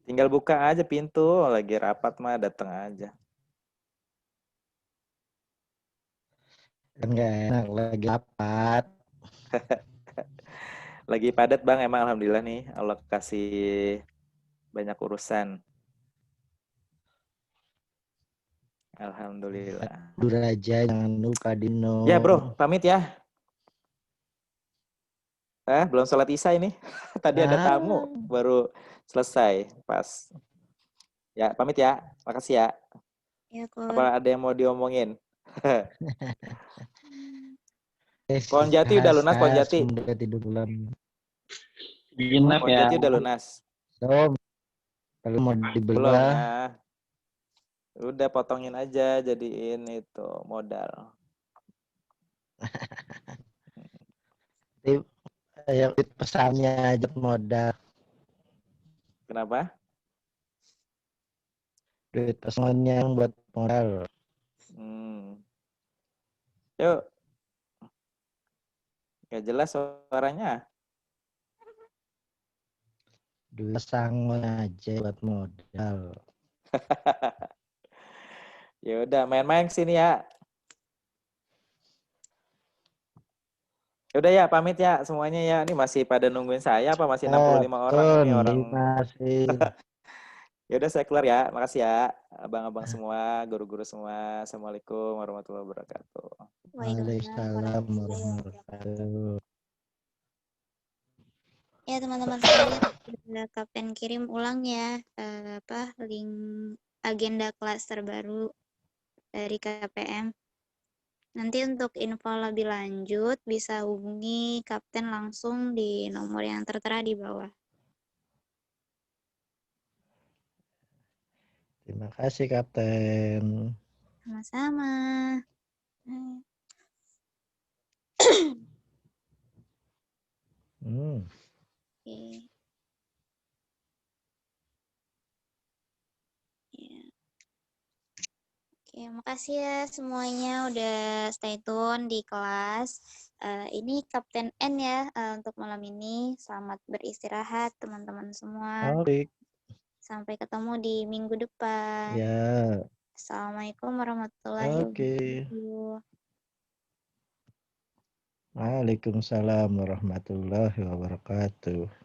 Tinggal buka aja pintu, lagi rapat mah datang aja. Kan gak enak, lagi rapat. Lagi padat Bang, emang alhamdulillah nih. Allah kasih banyak urusan. Alhamdulillah. Duraja, jangan lupa Dino. Ya bro, pamit ya. Belum sholat isya ini. Tadi ada tamu, baru selesai pas. Ya, pamit ya. Makasih ya. Ya, Apa ada yang mau diomongin? Pohon jati udah lunas, pohon jati. Semoga tidur bulan. Pohon jati udah lunas. Kalau mau Belum dibelah. ya. Udah potongin aja, jadiin itu modal. Ya, pesannya aja modal. Kenapa? Duit pesangonnya yang buat modal. Yuk. Gak jelas suaranya. Duit pesangon aja buat modal. Ya udah, main-main sini ya. Udah ya, pamit ya semuanya ya. Ini masih pada nungguin saya apa masih 65 orang ini orang. Masih. Ya udah saya keluar ya. Makasih ya abang-abang semua, guru-guru semua. Assalamualaikum warahmatullahi wabarakatuh. Waalaikumsalam warahmatullahi wabarakatuh. Ya teman-teman sekalian, Kapten kirim ulang ya link agenda kelas terbaru dari KPM. Nanti untuk info lebih lanjut bisa hubungi Kapten langsung di nomor yang tertera di bawah. Terima kasih Kapten. Sama-sama. Oke. Ya. Oke, makasih ya semuanya udah stay tune di kelas. Ini Kapten N ya untuk malam ini. Selamat beristirahat teman-teman semua. Oke. Sampai ketemu di minggu depan. Ya. Assalamualaikum warahmatullahi wabarakatuh. Waalaikumsalam warahmatullahi wabarakatuh.